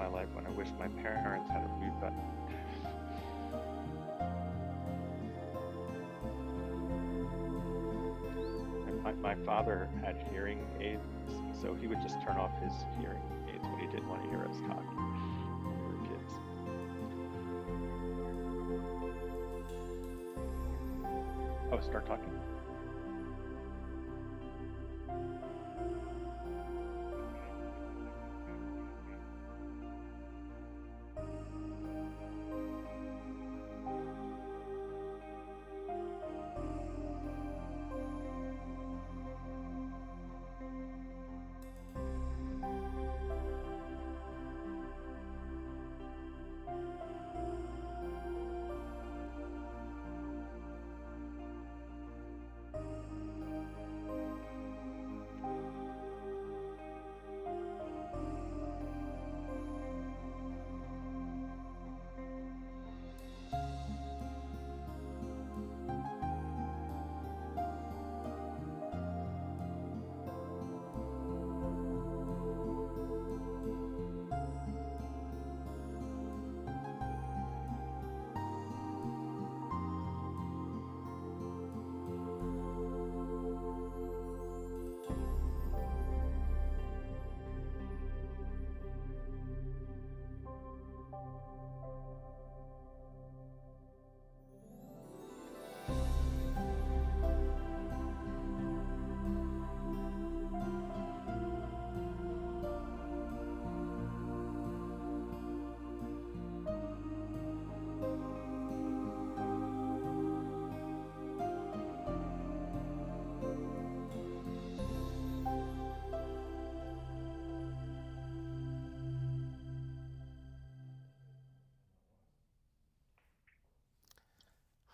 my life when I wish my parents had a mute button. And my father had hearing aids, so he would just turn off his hearing aids when he didn't want to hear us talking when we were kids. Oh, start talking.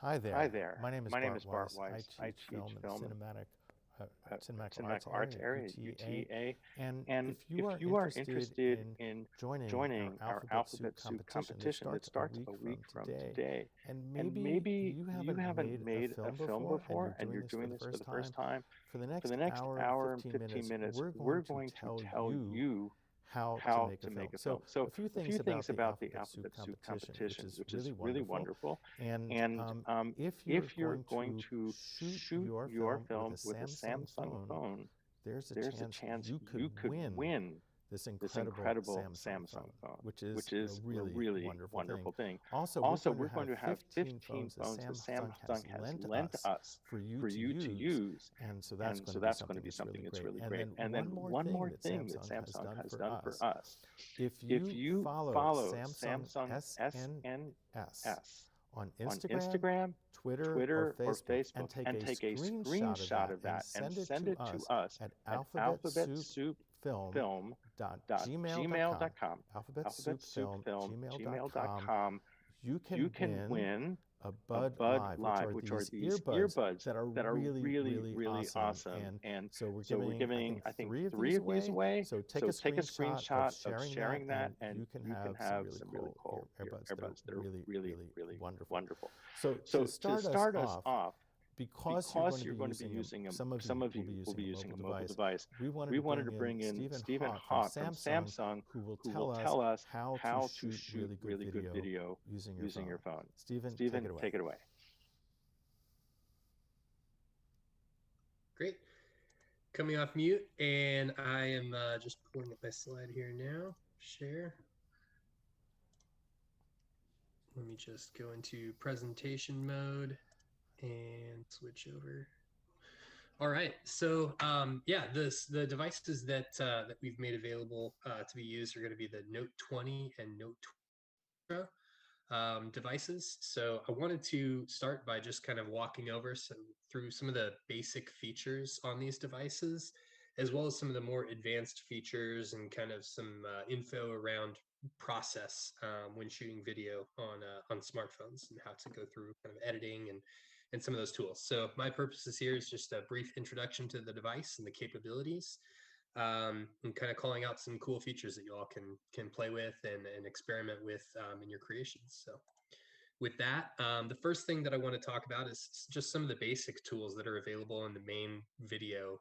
Hi there. Hi there. My name is Bart Weiss. I teach film in the cinematic arts area at UTA. And if you are interested in joining our Alphabet Soup competition that starts a week from today, and maybe you haven't made a film before and you're doing this for the first time, for the next hour and 15 minutes, we're going to tell you how to make a film. So a few things about the Alphabet Soup competition, which is really wonderful. And if you're going to shoot your film with a Samsung phone, there's a chance you could win this incredible Samsung phone, which is a really wonderful thing. Also, we're going to have 15 phones that Samsung has lent us for you to use, and so that's going to be something that's really great. And then one more thing that Samsung has done for us, if you follow Samsung SNS on Instagram, Twitter, or Facebook, and take a screenshot of that and send it to us at alphabetsoupfilm.gmail.com. alphabetsoupfilm.gmail.com. You can win a Bud Live, which are these earbuds that are really awesome. And so we're giving I think three of these away. So take a screenshot of sharing that, and you can have some really cool earbuds that are really wonderful. So to start us off, because you're going to be using them, some of you will be using a mobile device. We wanted to bring in Stephen Hawk from Samsung, who will tell us how to shoot really good video using your phone. Stephen, take it away. Great. Coming off mute, and I am just pulling up my slide here now. Share. Let me just go into presentation mode and switch over. All right, so yeah, the devices that we've made available to be used are going to be the Note 20 and Note 20 Pro devices. So I wanted to start by just kind of walking over through some of the basic features on these devices, as well as some of the more advanced features and kind of some info around process when shooting video on smartphones and how to go through kind of editing and some of those tools. So my purposes here is just a brief introduction to the device and the capabilities, and kind of calling out some cool features that you all can play with and experiment with in your creations. So with that, the first thing that I want to talk about is just some of the basic tools that are available in the main video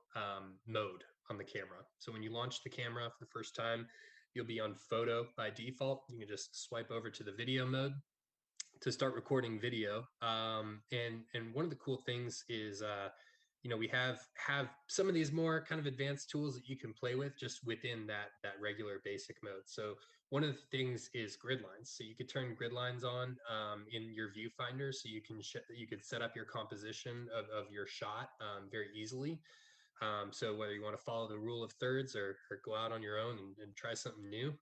mode on the camera. So when you launch the camera for the first time, you'll be on photo by default. You can just swipe over to the video mode to start recording video. And one of the cool things is, we have some of these more kind of advanced tools that you can play with just within that regular basic mode. So one of the things is grid lines. So you could turn grid lines on in your viewfinder, so you could set up your composition of your shot very easily. So whether you want to follow the rule of thirds or go out on your own and try something new,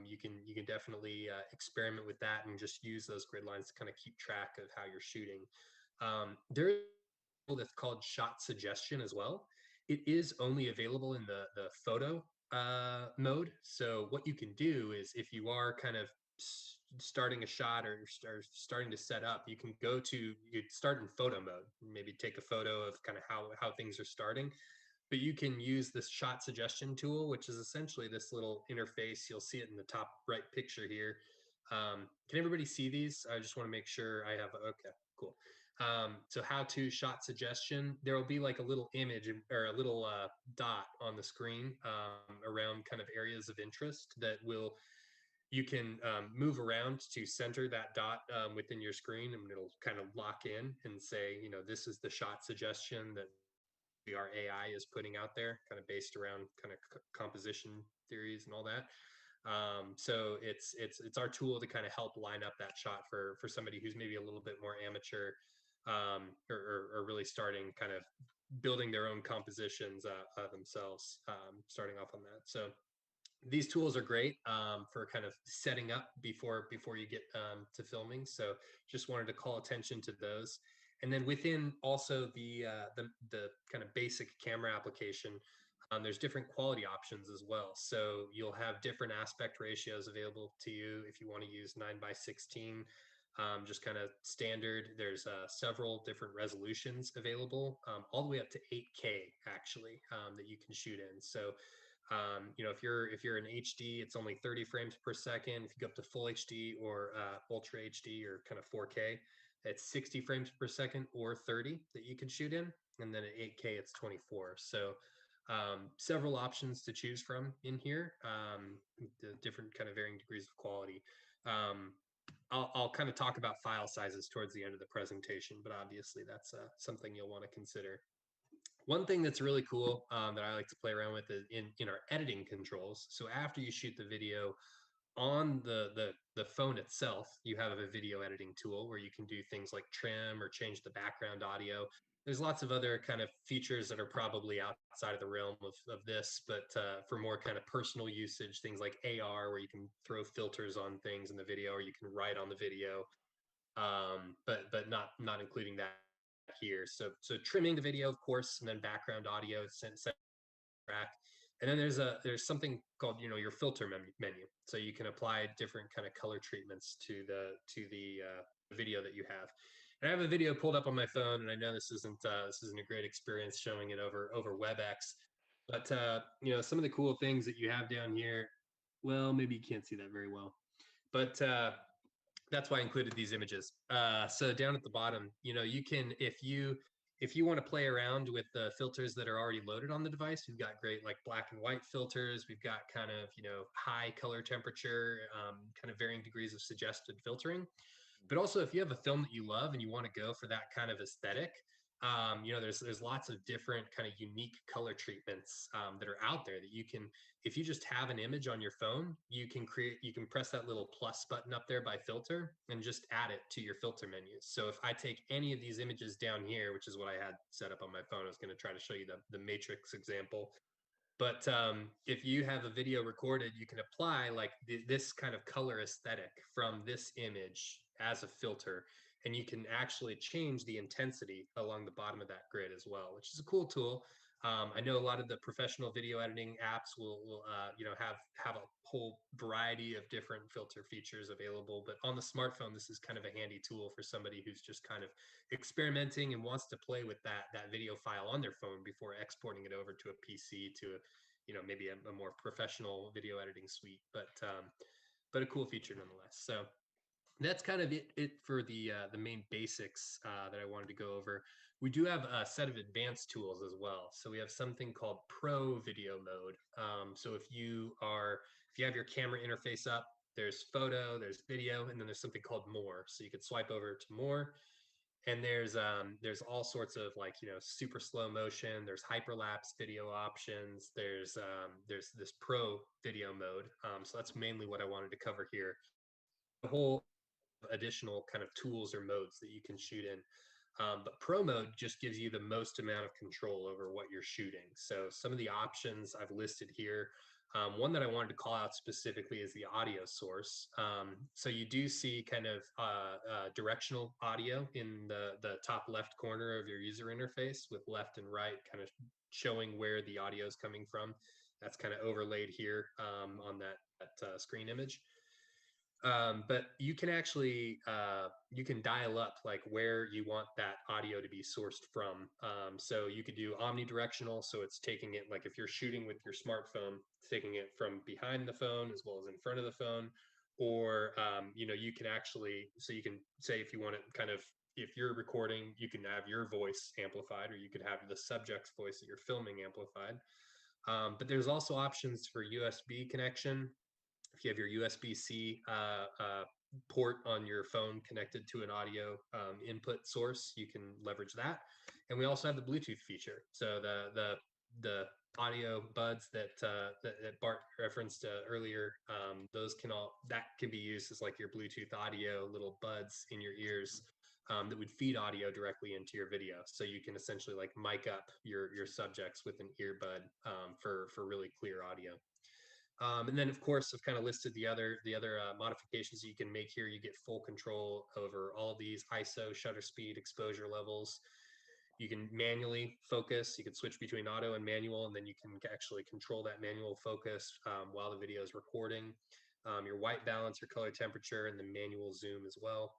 you can definitely experiment with that and just use those grid lines to kind of keep track of how you're shooting. There is a tool that's called shot suggestion as well. It is only available in the photo mode. So what you can do is, if you are kind of starting a shot or starting to set up, you can start in photo mode, maybe take a photo of kind of how things are starting. But you can use this shot suggestion tool, which is essentially this little interface. You'll see it in the top right picture here. Can everybody see these? I just want to make sure I have, okay, cool. So how to shot suggestion, there will be like a little image or a little dot on the screen around kind of areas of interest that you can move around to center that dot within your screen, and it'll kind of lock in and say, this is the shot suggestion that our AI is putting out there, kind of based around kind of composition theories and all that. So it's our tool to kind of help line up that shot for somebody who's maybe a little bit more amateur, or really starting kind of building their own compositions themselves, starting off on that. So these tools are great for kind of setting up before you get to filming. So just wanted to call attention to those. And then within also the kind of basic camera application, there's different quality options as well. So you'll have different aspect ratios available to you if you want to use 9:16, just kind of standard. There's several different resolutions available, all the way up to 8K actually, that you can shoot in. So if you're in HD, it's only 30 frames per second. If you go up to full HD or ultra HD or kind of 4K, it's 60 frames per second or 30 that you can shoot in. And then at 8K, it's 24. So several options to choose from in here, the different kind of varying degrees of quality. I'll kind of talk about file sizes towards the end of the presentation, but obviously that's something you'll want to consider. One thing that's really cool that I like to play around with is in our editing controls. So after you shoot the video on the phone itself, you have a video editing tool where you can do things like trim or change the background audio. There's lots of other kind of features that are probably outside of the realm of this, but for more kind of personal usage, things like AR, where you can throw filters on things in the video, or you can write on the video, but not including that here. So trimming the video, of course, and then background audio, set track. And then there's something called your filter menu. So you can apply different kind of color treatments to the video that you have. And I have a video pulled up on my phone, and I know this isn't a great experience showing it over WebEx, but some of the cool things that you have down here. Well, maybe you can't see that very well, but that's why I included these images. So down at the bottom, you can, if you want to play around with the filters that are already loaded on the device, we've got great like black and white filters. We've got kind of, high color temperature, kind of varying degrees of suggested filtering. But also, if you have a film that you love and you want to go for that kind of aesthetic, there's lots of different kind of unique color treatments that are out there that you can, if you just have an image on your phone, you can press that little plus button up there by filter and just add it to your filter menus. So if I take any of these images down here, which is what I had set up on my phone, I was going to try to show you the matrix example. But if you have a video recorded, you can apply like this kind of color aesthetic from this image as a filter, and you can actually change the intensity along the bottom of that grid as well, which is a cool tool. I know a lot of the professional video editing apps will have a whole variety of different filter features available, but on the smartphone, this is kind of a handy tool for somebody who's just kind of experimenting and wants to play with that video file on their phone before exporting it over to a PC to maybe a more professional video editing suite, but a cool feature nonetheless. So that's kind of it for the main basics that I wanted to go over. We do have a set of advanced tools as well. So we have something called Pro Video Mode. So if if you have your camera interface up, there's photo, there's video, and then there's something called more. So you could swipe over to more, and there's all sorts of, like, super slow motion. There's hyperlapse video options. There's this pro video mode. So that's mainly what I wanted to cover here. The whole additional kind of tools or modes that you can shoot in. But pro mode just gives you the most amount of control over what you're shooting. So some of the options I've listed here. One that I wanted to call out specifically is the audio source. So you do see kind of directional audio in the top left corner of your user interface, with left and right kind of showing where the audio is coming from. That's kind of overlaid here on that screen image. But you can actually you can dial up like where you want that audio to be sourced from. So you could do omnidirectional, so it's taking it, like if you're shooting with your smartphone, it's taking it from behind the phone as well as in front of the phone. Or you can actually, so you can say, if you want it kind of, if you're recording, you can have your voice amplified, or you could have the subject's voice that you're filming amplified. But there's also options for USB connection. If you have your USB-C port on your phone connected to an audio input source, you can leverage that. And we also have the Bluetooth feature. So the audio buds that Bart referenced earlier, those that can be used as like your Bluetooth audio little buds in your ears that would feed audio directly into your video. So you can essentially like mic up your subjects with an earbud for really clear audio. And then, of course, I've kind of listed the other modifications you can make here. You get full control over all of these: ISO, shutter speed, exposure levels. You can manually focus. You can switch between auto and manual, and then you can actually control that manual focus while the video is recording. Your white balance, your color temperature, and the manual zoom as well.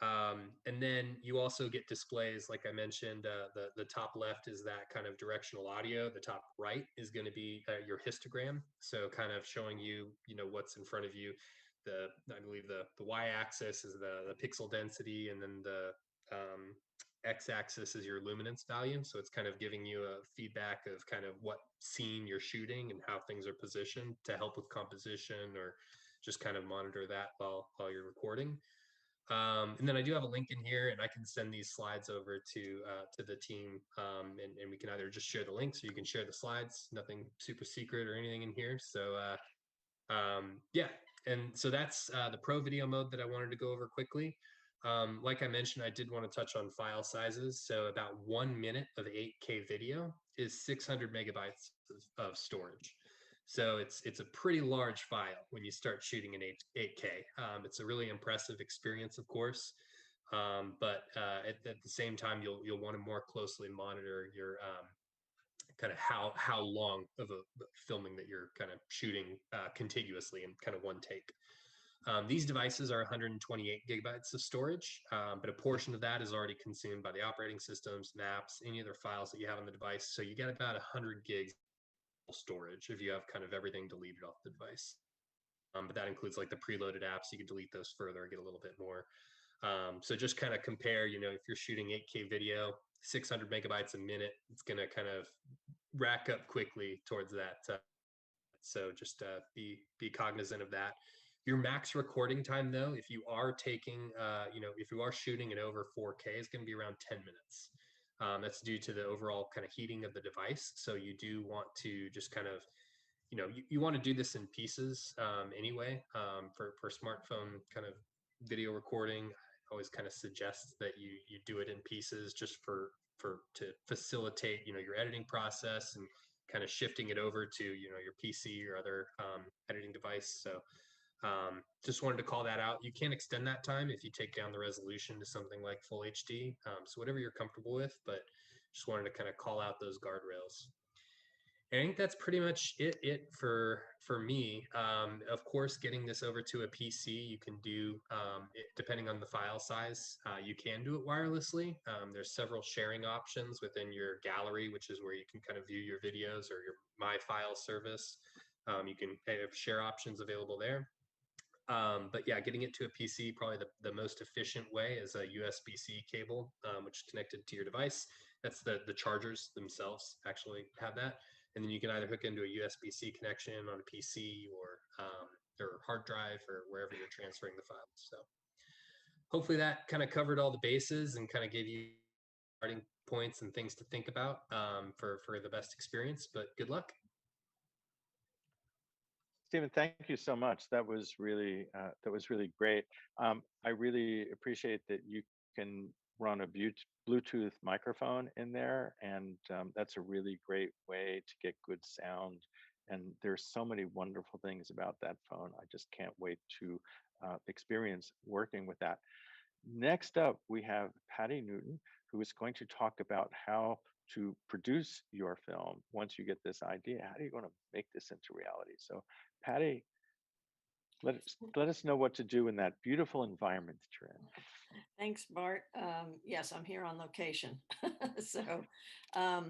And then you also get displays, like I mentioned. The top left is that kind of directional audio. The top right is going to be your histogram, so kind of showing you what's in front of you. I believe the y-axis is the pixel density, and then the x-axis is your luminance value. So it's kind of giving you a feedback of kind of what scene you're shooting and how things are positioned to help with composition, or just kind of monitor that while you're recording. And then I do have a link in here, and I can send these slides over to the team, and we can either just share the links, or you can share the slides. Nothing super secret or anything in here. So yeah, and so that's the pro video mode that I wanted to go over quickly. Like I mentioned, I did want to touch on file sizes. So about 1 minute of 8K video is 600 megabytes of storage. So it's a pretty large file when you start shooting in 8K. It's a really impressive experience, of course, but at the same time, you'll want to more closely monitor your kind of how long of a filming that you're kind of shooting contiguously in kind of one take. These devices are 128 gigabytes of storage, but a portion of that is already consumed by the operating systems, maps, any other files that you have on the device. So you get about 100 gigs storage if you have kind of everything deleted off the device. But that includes like the preloaded apps. You can delete those further, get a little bit more. So just kind of compare, if you're shooting 8K video, 600 megabytes a minute, it's going to kind of rack up quickly towards that. So just be cognizant of that. Your max recording time, though, if you are taking, if you are shooting at over 4K, is going to be around 10 minutes. That's due to the overall kind of heating of the device. So you do want to just kind of, you want to do this in pieces anyway. For smartphone kind of video recording, I always kind of suggest that you do it in pieces, just to facilitate your editing process, and kind of shifting it over to your PC or other editing device. So just wanted to call that out. You can extend that time if you take down the resolution to something like full HD. So whatever you're comfortable with, but just wanted to kind of call out those guardrails. And I think that's pretty much it for me. Of course, getting this over to a PC, you can do, depending on the file size, you can do it wirelessly. There's several sharing options within your gallery, which is where you can kind of view your videos, or your My File service. You can have share options available there. But yeah, getting it to a PC, probably the most efficient way is a USB-C cable, which is connected to your device. That's the chargers themselves actually have that. and then you can either hook into a USB-C connection on a PC or hard drive or wherever you're transferring the files. So hopefully that kind of covered all the bases and kind of gave you starting points and things to think about for the best experience. But good luck. Stephen, thank you so much. That was really great. I really appreciate that you can run a Bluetooth microphone in there, and that's a really great way to get good sound. And there's so many wonderful things about that phone. I just can't wait to experience working with that. Next up, we have Patty Newton, who is going to talk about how to produce your film once you get this idea. How are you going to make this into reality? So, Patty, let us know what to do in that beautiful environment that you're in. Thanks, Bart. Yes, I'm here on location. So I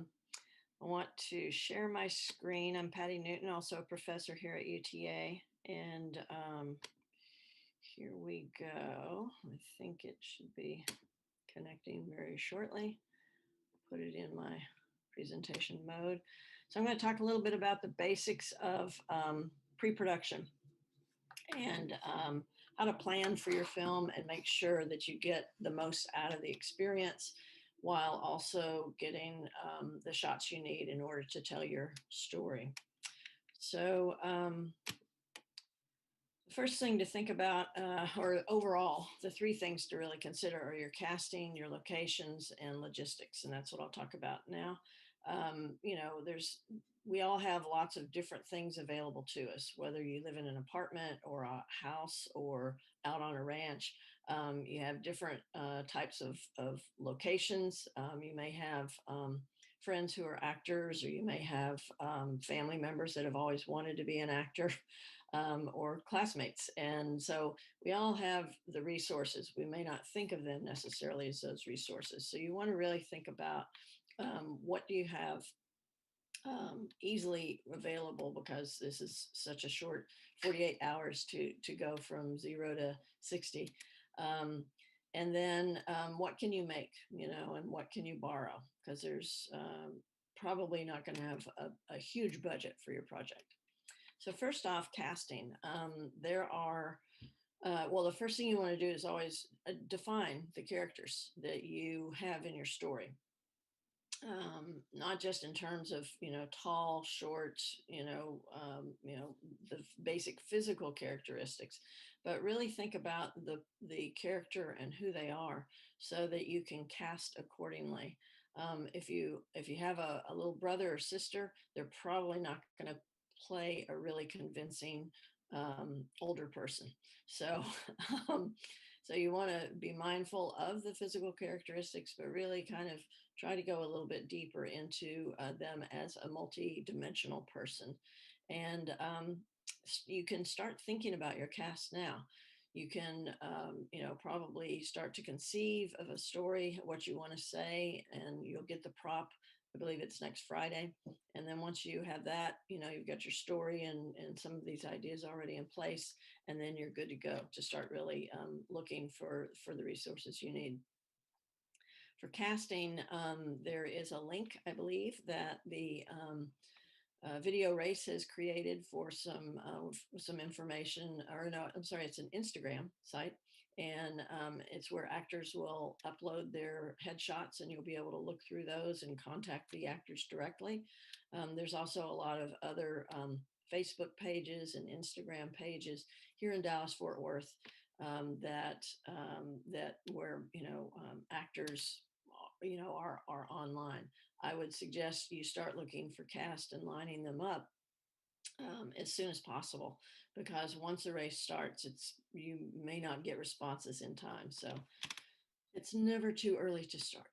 want to share my screen. I'm Patty Newton, also a professor here at UTA. And here we go. I think it should be connecting very shortly. Put it in my presentation mode. So I'm going to talk a little bit about the basics of pre-production and how to plan for your film and make sure that you get the most out of the experience while also getting the shots you need in order to tell your story. So the first thing to think about, or overall, the three things to really consider are your casting, your locations, and logistics. And that's what I'll talk about now. We all have lots of different things available to us, whether you live in an apartment or a house or out on a ranch. You have different types of locations. You may have friends who are actors, or you may have family members that have always wanted to be an actor. Or classmates. And so we all have the resources. We may not think of them necessarily as those resources. So you want to really think about what do you have easily available, because this is such a short 48 hours to go from 0 to 60. And then what can you make, and what can you borrow? Because there's probably not going to have a huge budget for your project. So first off, casting. There are, the first thing you want to do is always define the characters that you have in your story. Not just in terms of, tall, short, the basic physical characteristics, but really think about the character and who they are so that you can cast accordingly. If you have a little brother or sister, they're probably not going to play a really convincing older person. So, so you want to be mindful of the physical characteristics, but really kind of try to go a little bit deeper into them as a multi-dimensional person. And you can start thinking about your cast now. You can, probably start to conceive of a story, what you want to say, and you'll get the prop. I believe it's next Friday. And then once you have that, you've got your story and some of these ideas already in place, and then you're good to go to start really looking for the resources you need. For casting, there is a link, I believe, that the Video Race has created for some information, or no, I'm sorry, it's an Instagram site. And it's where actors will upload their headshots, and you'll be able to look through those and contact the actors directly. There's also a lot of other Facebook pages and Instagram pages here in Dallas-Fort Worth that where actors are online. I would suggest you start looking for cast and lining them up as soon as possible, because once the race starts, you may not get responses in time. So it's never too early to start.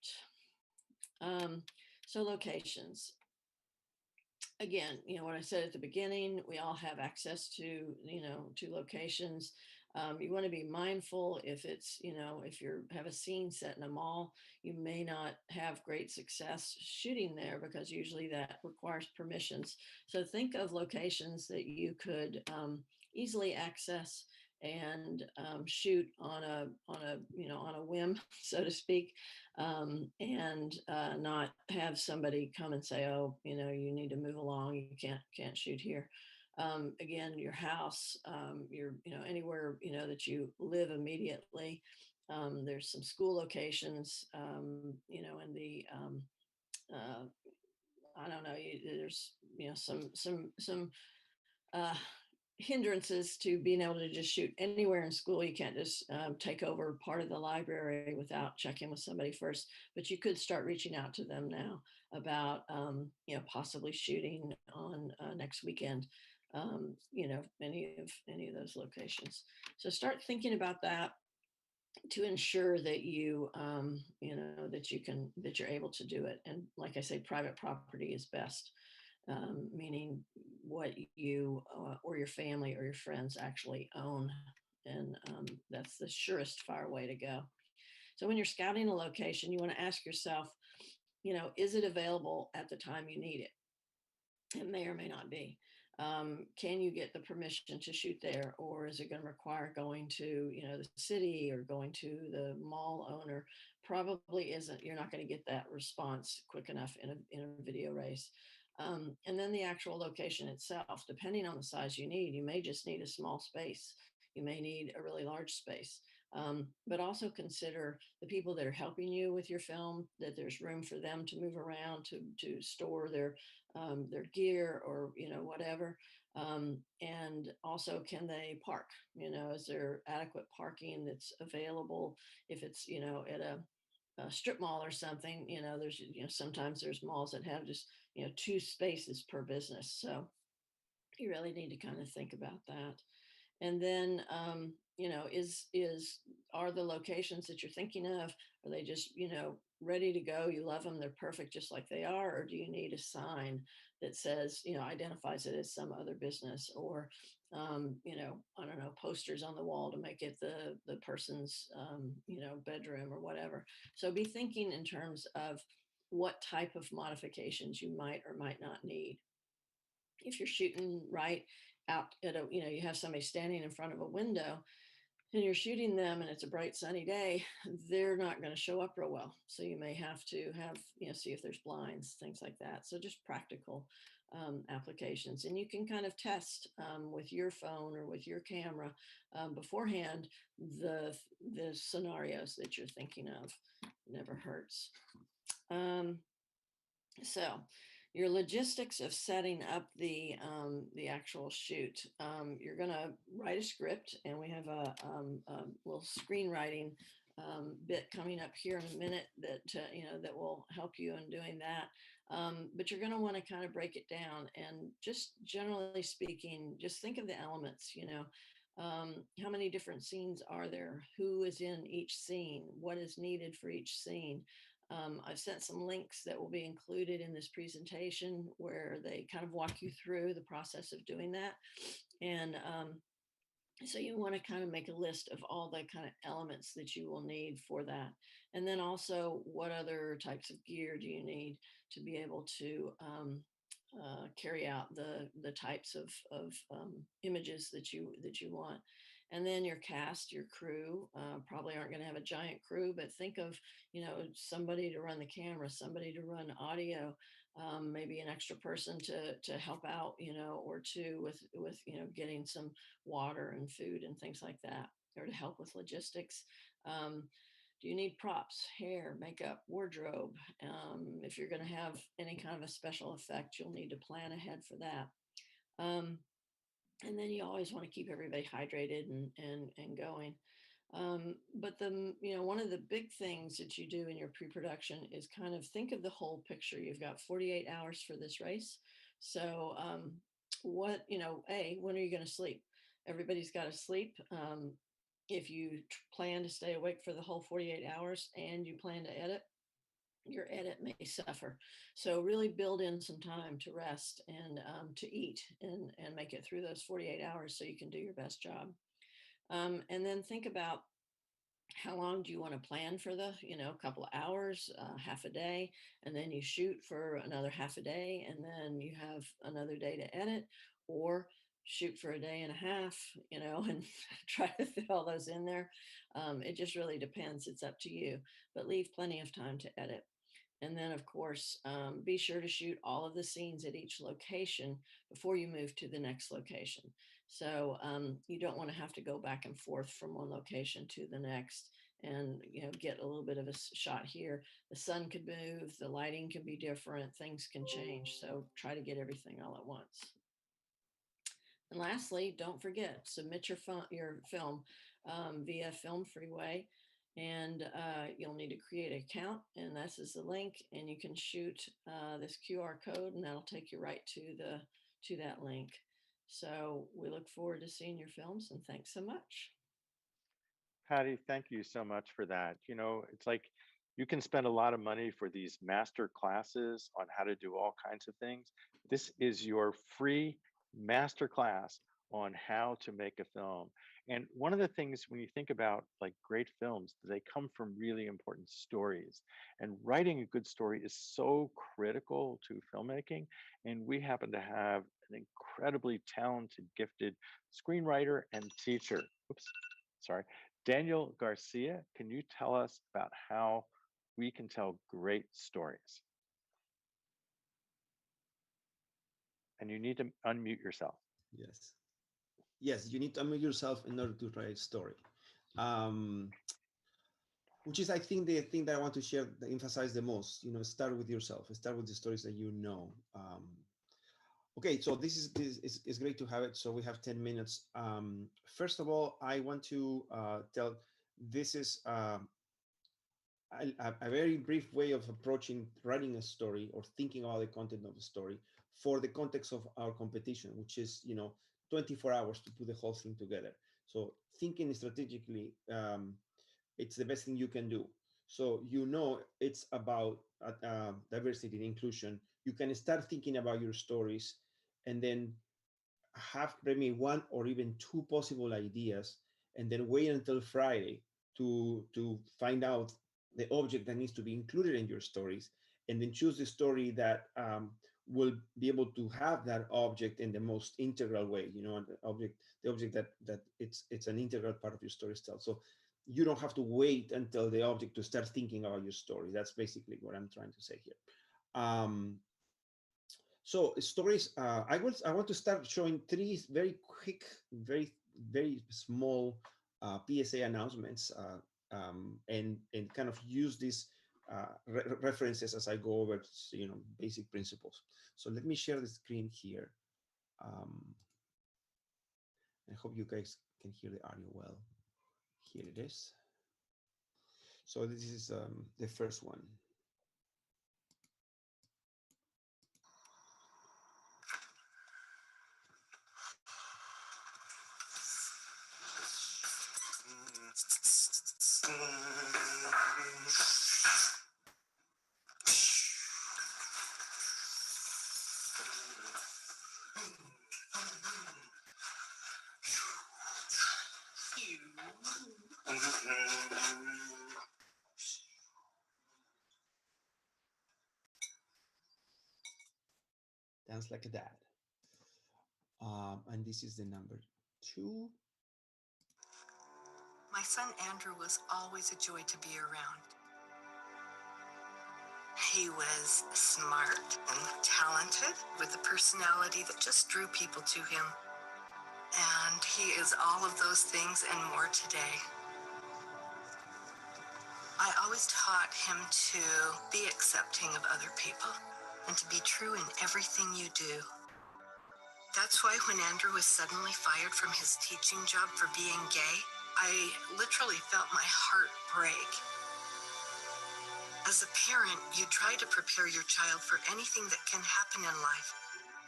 So locations. Again, what I said at the beginning, we all have access to locations. You want to be mindful if it's, if you have a scene set in a mall, you may not have great success shooting there, because usually that requires permissions. So think of locations that you could easily access and shoot on a on a whim, so to speak, and not have somebody come and say, oh, you need to move along, you can't shoot here. Again, your house, your anywhere that you live immediately. There's some school locations, in the uh, I don't know. There's some uh, hindrances to being able to just shoot anywhere in school. You can't just take over part of the library without checking with somebody first. But you could start reaching out to them now about possibly shooting on next weekend. Any of those locations. So start thinking about that to ensure that that you're able to do it. And like I say, private property is best, meaning what you or your family or your friends actually own, and that's the surest far way to go. So when you're scouting a location, you want to ask yourself, is it available at the time you need it? It may or may not be. Can you get the permission to shoot there, or is it going to require going to the city or going to the mall owner? Probably isn't. You're not going to get that response quick enough in a video race. And then the actual location itself, depending on the size you need, you may just need a small space. You may need a really large space. But also consider the people that are helping you with your film, that there's room for them to move around, to store their gear, or whatever. And also, can they park? Is there adequate parking that's available? If it's at a strip mall or something, there's sometimes there's malls that have just 2 spaces per business. So you really need to kind of think about that. And then are the locations that you're thinking of, are they just ready to go, you love them, they're perfect just like they are, or do you need a sign that says, identifies it as some other business, or I don't know, posters on the wall to make it the person's bedroom or whatever. So be thinking in terms of what type of modifications you might or might not need. If you're shooting right out at you have somebody standing in front of a window and you're shooting them and it's a bright sunny day, they're not going to show up real well. So you may have to have, see if there's blinds, things like that. So just practical applications. And you can kind of test with your phone or with your camera beforehand the scenarios that you're thinking of. Never hurts. So your logistics of setting up the actual shoot. You're going to write a script, and we have a little screenwriting bit coming up here in a minute that that will help you in doing that. But you're going to want to kind of break it down, and just generally speaking, just think of the elements. How many different scenes are there? Who is in each scene? What is needed for each scene? I've sent some links that will be included in this presentation where they kind of walk you through the process of doing that. And so you want to kind of make a list of all the kind of elements that you will need for that. And then also, what other types of gear do you need to be able to carry out the types of images that you want. And then your cast, your crew, probably aren't going to have a giant crew, but think of somebody to run the camera, somebody to run audio, maybe an extra person to help out, or two with getting some water and food and things like that, or to help with logistics. Do you need props, hair, makeup, wardrobe? If you're going to have any kind of a special effect, you'll need to plan ahead for that. And then you always want to keep everybody hydrated and going. But one of the big things that you do in your pre-production is kind of think of the whole picture. You've got 48 hours for this race. So when are you going to sleep? Everybody's got to sleep. If you plan to stay awake for the whole 48 hours and you plan to edit, your edit may suffer. So really build in some time to rest and to eat and make it through those 48 hours so you can do your best job. And then think about how long do you want to plan for the, a couple of hours, half a day, and then you shoot for another half a day, and then you have another day to edit, or shoot for a day and a half, you know, and try to fit all those in there. It just really depends. It's up to you, but leave plenty of time to edit. And then, of course, be sure to shoot all of the scenes at each location before you move to the next location. So you don't want to have to go back and forth from one location to the next and, you know, get a little bit of a shot here. The sun could move, the lighting can be different, things can change. So try to get everything all at once. And lastly, don't forget, submit your film via Film Freeway, and you'll need to create an account, and this is the link, and you can shoot this QR code, and that'll take you right to that link. So we look forward to seeing your films, and thanks so much. Patty, thank you so much for that. You know, it's like you can spend a lot of money for these master classes on how to do all kinds of things. This is your free master class on how to make a film. And one of the things when you think about like great films, they come from really important stories. And writing a good story is so critical to filmmaking. And we happen to have an incredibly talented, gifted screenwriter and teacher. Oops, sorry. Daniel Garcia, can you tell us about how we can tell great stories? And you need to unmute yourself. Yes. Yes, you need to unmute yourself in order to write a story. Which is, I think, the thing that I want to share, that emphasize the most. You know, start with yourself. Start with the stories that you know. Okay, so this is great to have it. So we have 10 minutes. First of all, I want to tell, this is a very brief way of approaching writing a story or thinking about the content of a story for the context of our competition, which is, you know, 24 hours to put the whole thing together. So thinking strategically, it's the best thing you can do. So, you know, it's about diversity and inclusion. You can start thinking about your stories and then have maybe one or even two possible ideas, and then wait until Friday to find out the object that needs to be included in your stories, and then choose the story that will be able to have that object in the most integral way. You know, the object that it's an integral part of your story style. So you don't have to wait until the object to start thinking about your story. That's basically what I'm trying to say here. So stories, I want to start showing three very quick, very small PSA announcements, and kind of use these references as I go over, you know, basic principles. So let me share the screen here. I hope you guys can hear the audio well. Here it is. So this is the first one. Dance like a dad. And this is the number 2. My son Andrew was always a joy to be around. He was smart and talented with a personality that just drew people to him. And he is all of those things and more today. I always taught him to be accepting of other people and to be true in everything you do. That's why when Andrew was suddenly fired from his teaching job for being gay, I literally felt my heart break. As a parent, you try to prepare your child for anything that can happen in life,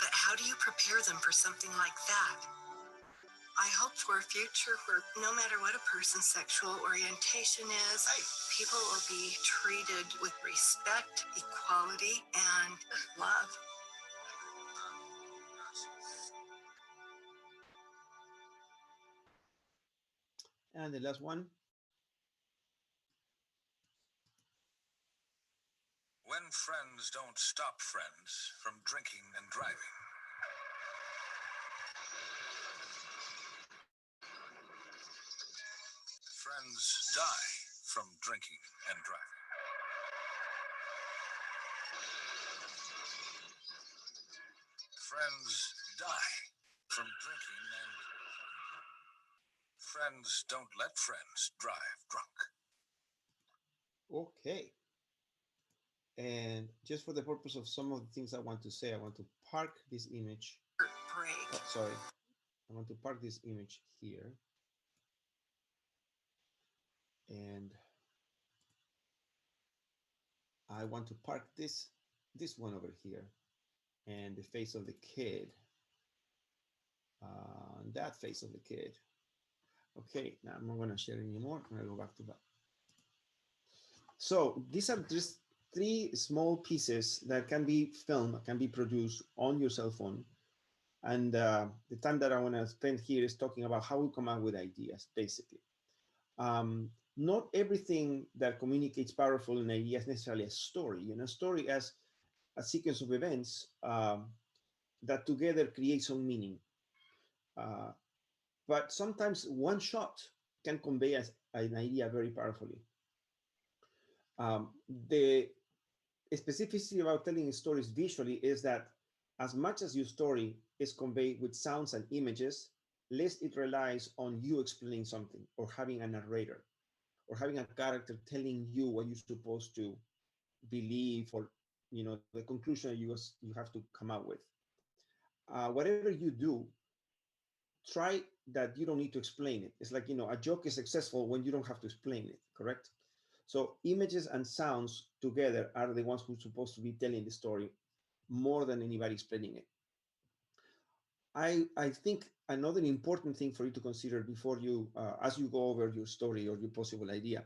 but how do you prepare them for something like that? I hope for a future where no matter what a person's sexual orientation is, people will be treated with respect, equality, and love. And the last one. When friends don't stop friends from drinking and driving. friends die from drinking and driving. Friends die from drinking and friends don't let friends drive drunk. Okay. And just for the purpose of some of the things I want to say, I want to park this image. Oh, sorry. I want to park this image here. And I want to park this one over here. And the face of the kid. That face of the kid. Okay, now I'm not going to share anymore. I'm going to go back to that. So these are just 3 small pieces that can be filmed, can be produced on your cell phone. And the time that I want to spend here is talking about how we come up with ideas, basically. Not everything that communicates powerful in ideas is necessarily a story. You know, a story as a sequence of events that together create some meaning. But sometimes one shot can convey an idea very powerfully. The specificity about telling stories visually is that as much as your story is conveyed with sounds and images, less it relies on you explaining something or having a narrator or having a character telling you what you're supposed to believe or, you know, the conclusion you have to come up with. Whatever you do, try that you don't need to explain it. It's like, you know, a joke is successful when you don't have to explain it, correct? So images and sounds together are the ones who're supposed to be telling the story more than anybody explaining it. I think another important thing for you to consider before you, as you go over your story or your possible idea,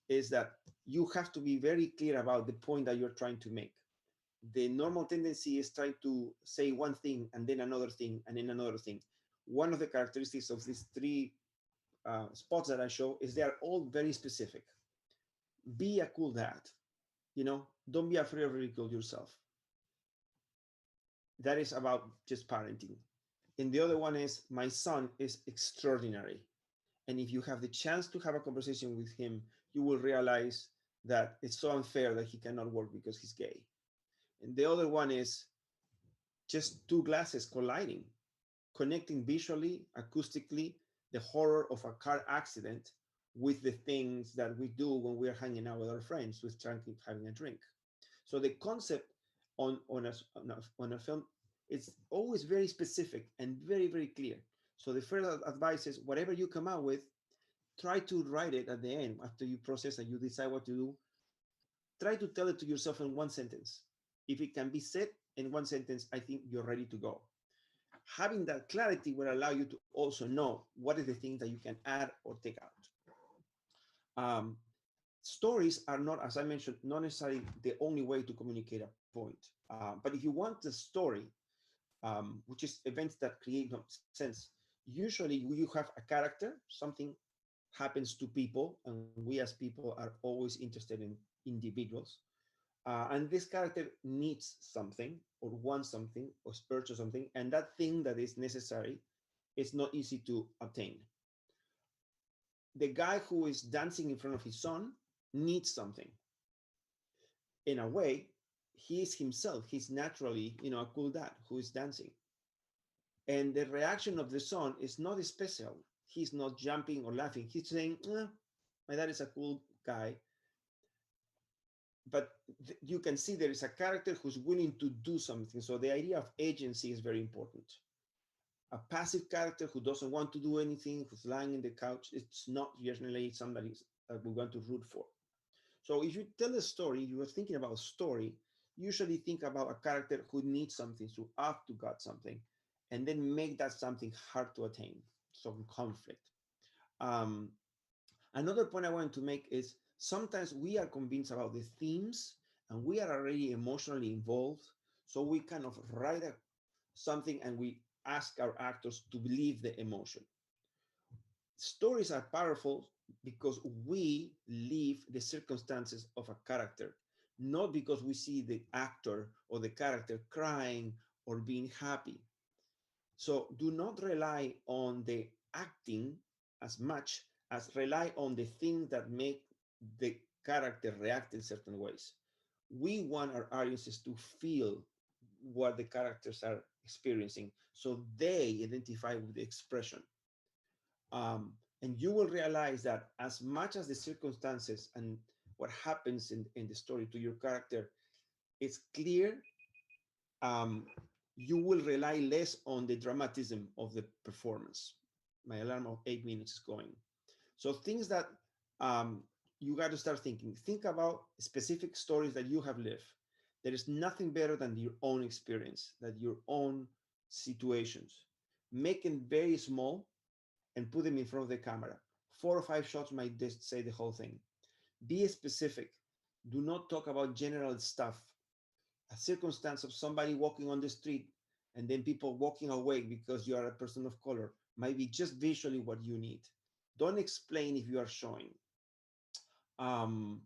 is that you have to be very clear about the point that you're trying to make. The normal tendency is trying to say one thing and then another thing and then another thing. One of the characteristics of these 3 spots that I show is they are all very specific. Be a cool dad, you know, don't be afraid of ridicule yourself. That is about just parenting. And the other one is, my son is extraordinary. And if you have the chance to have a conversation with him, you will realize that it's so unfair that he cannot work because he's gay. And the other one is just 2 glasses colliding, connecting visually, acoustically, the horror of a car accident with the things that we do when we're hanging out with our friends, with having a drink. So the concept on a film, it's always very specific and very, very clear. So the first advice is, whatever you come out with, try to write it at the end after you process and you decide what to do. Try to tell it to yourself in 1 sentence. If it can be said in 1 sentence, I think you're ready to go. Having that clarity will allow you to also know what is the thing that you can add or take out. Stories are not, as I mentioned, not necessarily the only way to communicate a point. But if you want the story, which is events that create no sense, usually you have a character, something happens to people, and we as people are always interested in individuals. And this character needs something or wants something or urges something, and that thing that is necessary is not easy to obtain. The guy who is dancing in front of his son needs something. In a way, he is himself. He's naturally, you know, a cool dad who is dancing. And the reaction of the son is not special. He's not jumping or laughing. He's saying, my dad is a cool guy. But you can see there is a character who's willing to do something. So the idea of agency is very important. A passive character who doesn't want to do anything, who's lying in the couch, it's not generally somebody that we want to root for. So if you tell a story, you are thinking about a story, usually think about a character who needs something, so up to got something, and then make that something hard to attain, some conflict. Another point I want to make is sometimes we are convinced about the themes and we are already emotionally involved. So we kind of write something and we ask our actors to believe the emotion. Stories are powerful because we live the circumstances of a character, not because we see the actor or the character crying or being happy. So do not rely on the acting as much as rely on the things that make the character react in certain ways. We want our audiences to feel what the characters are experiencing so they identify with the expression. And you will realize that as much as the circumstances and what happens in the story to your character is clear, um, you will rely less on the dramatism of the performance. My alarm of 8 minutes is going. So things that you got to start thinking. Think about specific stories that you have lived. There is nothing better than your own experience, than your own situations. Make them very small and put them in front of the camera. 4 or 5 shots might just say the whole thing. Be specific. Do not talk about general stuff. A circumstance of somebody walking on the street and then people walking away because you are a person of color might be just visually what you need. Don't explain if you are showing. Um,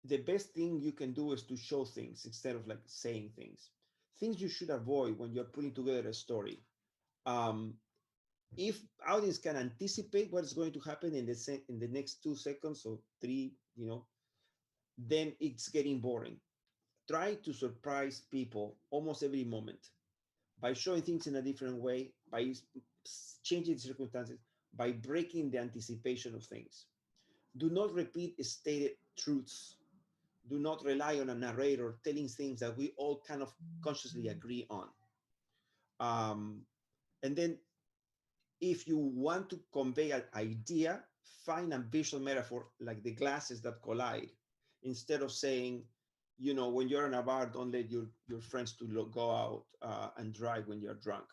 the best thing you can do is to show things instead of like saying things. Things you should avoid when you're putting together a story. Um, if audience can anticipate what's going to happen in the next 2 seconds or three, then it's getting boring. Try to surprise people almost every moment by showing things in a different way, by changing the circumstances, by breaking the anticipation of things. Do not repeat stated truths. Do not rely on a narrator telling things that we all kind of consciously agree on. And then if you want to convey an idea, find a visual metaphor like the glasses that collide. Instead of saying, when you're in a bar, don't let your friends to go out and drive when you're drunk.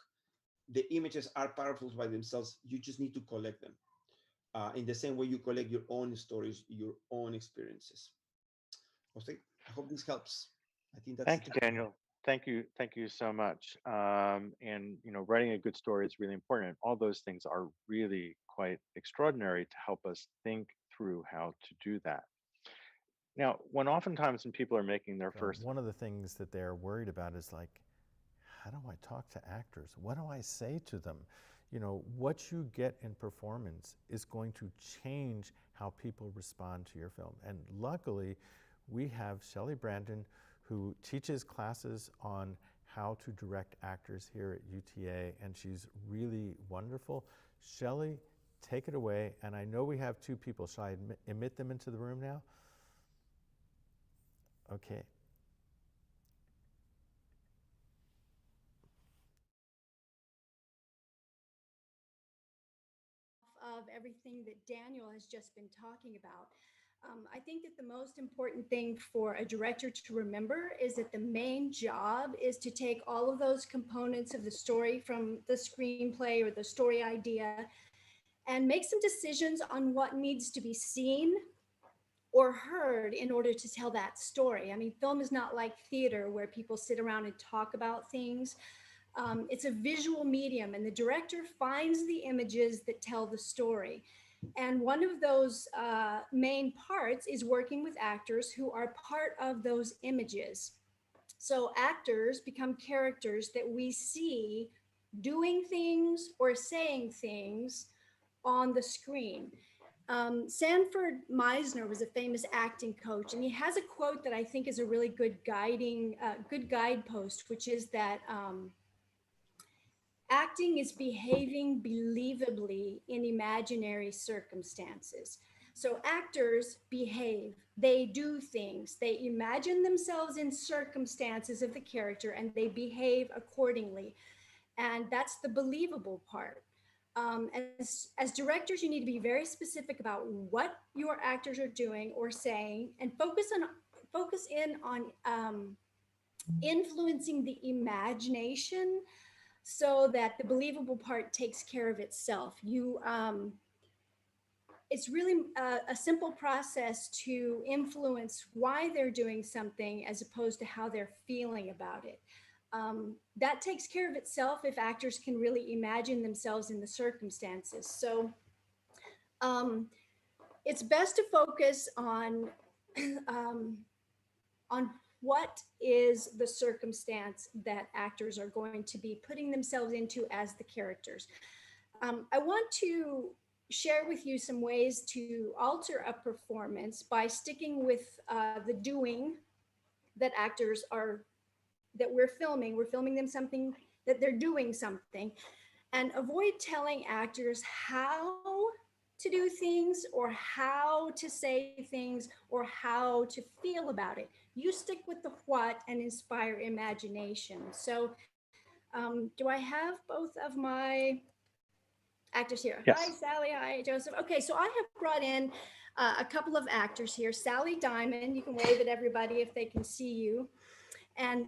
The images are powerful by themselves. You just need to collect them. In the same way you collect your own stories, your own experiences. Jose, I hope this helps. I think that's Thank you, Daniel. Thank you so much. And writing a good story is really important. And all those things are really quite extraordinary to help us think through how to do that. Now, when people are making their first, one of the things that they're worried about is like, how do I talk to actors? What do I say to them? What you get in performance is going to change how people respond to your film. And luckily, we have Shelley Brandon, who teaches classes on how to direct actors here at UTA, and she's really wonderful. Shelley, take it away. And I know we have 2 people. Shall I admit them into the room now? Okay. Of everything that Daniel has just been talking about. I think that the most important thing for a director to remember is that the main job is to take all of those components of the story from the screenplay or the story idea and make some decisions on what needs to be seen or heard in order to tell that story. I mean, film is not like theater where people sit around and talk about things. It's a visual medium, and the director finds the images that tell the story. And one of those main parts is working with actors who are part of those images. So actors become characters that we see doing things or saying things on the screen. Sanford Meisner was a famous acting coach, and he has a quote that I think is a really good guidepost, which is that acting is behaving believably in imaginary circumstances. So actors behave, they do things, they imagine themselves in circumstances of the character and they behave accordingly. And that's the believable part. As directors, you need to be very specific about what your actors are doing or saying and focus in on influencing the imagination so that the believable part takes care of itself. It's really a simple process to influence why they're doing something as opposed to how they're feeling about it. That takes care of itself if actors can really imagine themselves in the circumstances. So it's best to focus on what is the circumstance that actors are going to be putting themselves into as the characters. I want to share with you some ways to alter a performance by sticking with the doing that actors are, that we're filming. We're filming them something, that they're doing something, and avoid telling actors how to do things or how to say things or how to feel about it. You stick with the what and inspire imagination. So do I have both of my actors here? Yes. Hi, Sally. Hi, Joseph. Okay, so I have brought in a couple of actors here. Sally Diamond, you can wave at everybody if they can see you, and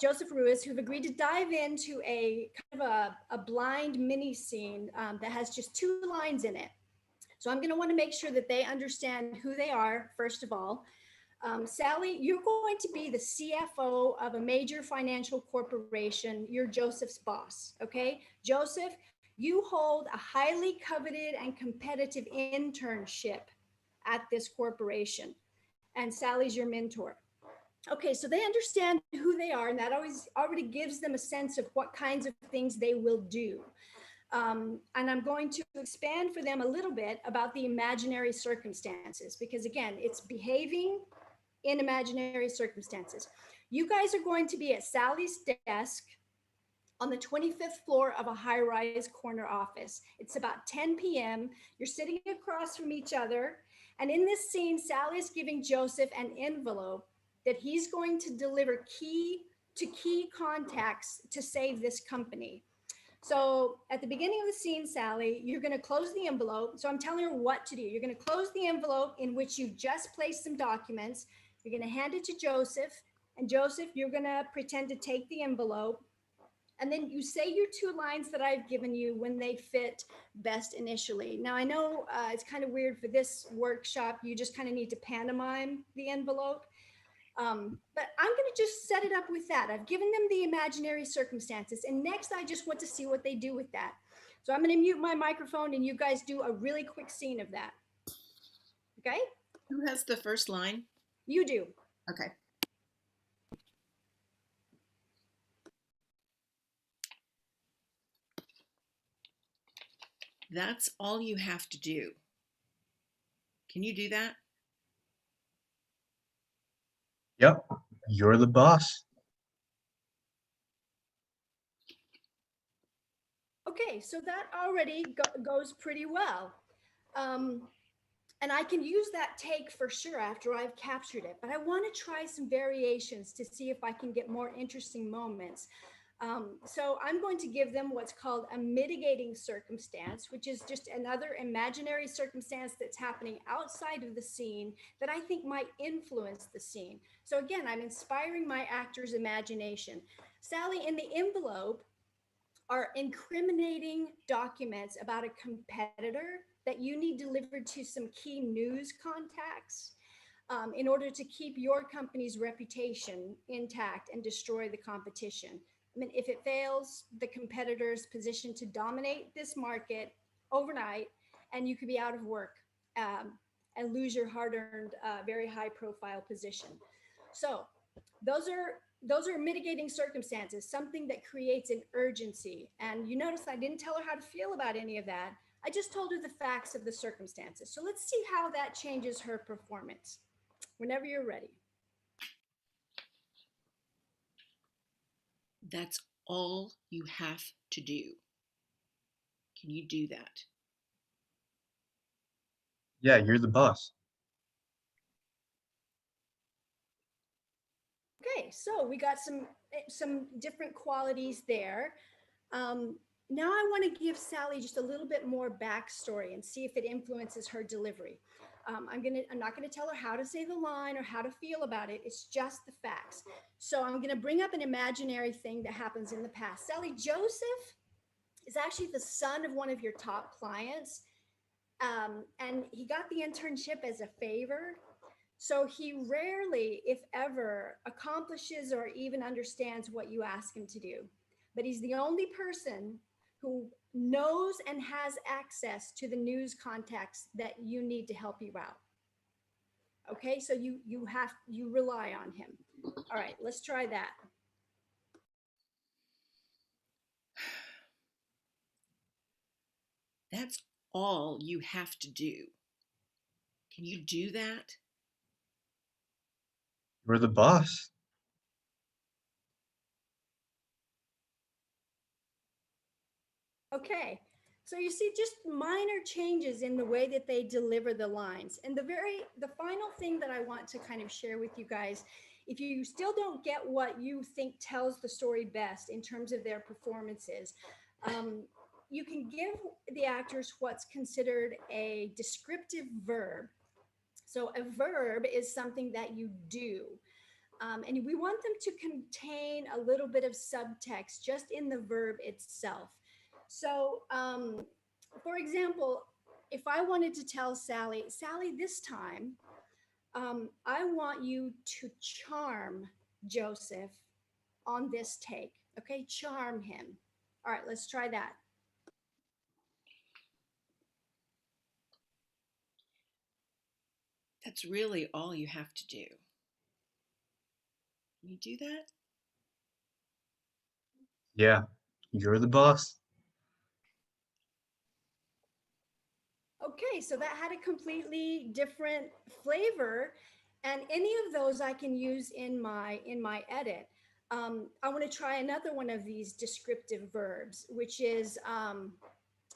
Joseph Ruiz, who've agreed to dive into a kind of a blind mini scene that has just 2 lines in it. So I'm going to want to make sure that they understand who they are, first of all. Sally, you're going to be the CFO of a major financial corporation. You're Joseph's boss, okay? Joseph, you hold a highly coveted and competitive internship at this corporation, and Sally's your mentor. Okay, so they understand who they are, and that already gives them a sense of what kinds of things they will do. And I'm going to expand for them a little bit about the imaginary circumstances, because again, it's behaving in imaginary circumstances. You guys are going to be at Sally's desk on the 25th floor of a high-rise corner office. It's about 10 p.m. You're sitting across from each other. And in this scene, Sally is giving Joseph an envelope that he's going to deliver key contacts to save this company. So at the beginning of the scene, Sally, you're going to close the envelope. So I'm telling her what to do. You're going to close the envelope in which you've just placed some documents. You're going to hand it to Joseph. And Joseph, you're going to pretend to take the envelope. And then you say your 2 lines that I've given you when they fit best initially. Now, I know it's kind of weird for this workshop. You just kind of need to pantomime the envelope. But I'm going to just set it up with that. I've given them the imaginary circumstances. And next, I just want to see what they do with that. So I'm going to mute my microphone and you guys do a really quick scene of that. Okay? Who has the first line? You do. Okay. That's all you have to do. Can you do that? Yep, you're the boss. Okay, so that already goes pretty well. And I can use that take for sure after I've captured it, but I want to try some variations to see if I can get more interesting moments. So I'm going to give them what's called a mitigating circumstance, which is just another imaginary circumstance that's happening outside of the scene that I think might influence the scene. So again, I'm inspiring my actor's imagination. Sally, in the envelope are incriminating documents about a competitor that you need delivered to some key news contacts in order to keep your company's reputation intact and destroy the competition. I mean, if it fails, the competitor's positioned to dominate this market overnight, and you could be out of work and lose your hard-earned, very high-profile position. So those are mitigating circumstances, something that creates an urgency. And you notice I didn't tell her how to feel about any of that. I just told her the facts of the circumstances. So let's see how that changes her performance. Whenever you're ready. That's all you have to do. Can you do that? Yeah, you're the boss. Okay, so we got some different qualities there. Now I want to give Sally just a little bit more backstory and see if it influences her delivery. I'm not gonna tell her how to say the line or how to feel about it. It's just the facts. So I'm gonna bring up an imaginary thing that happens in the past. Sally, Joseph is actually the son of one of your top clients. And he got the internship as a favor. So he rarely, if ever, accomplishes or even understands what you ask him to do. But he's the only person who knows and has access to the news contacts that you need to help you out. Okay, so you rely on him. All right, let's try that. That's all you have to do. Can you do that? You're the boss. Okay, so you see just minor changes in the way that they deliver the lines. And the final thing that I want to kind of share with you guys, if you still don't get what you think tells the story best in terms of their performances, you can give the actors what's considered a descriptive verb. So a verb is something that you do. And we want them to contain a little bit of subtext just in the verb itself. So, for example, if I wanted to tell Sally, this time, I want you to charm Joseph on this take. Okay, charm him. All right, let's try that. That's really all you have to do. Can you do that? Yeah, you're the boss. Okay, so that had a completely different flavor, and any of those I can use in my edit. I want to try another one of these descriptive verbs, which is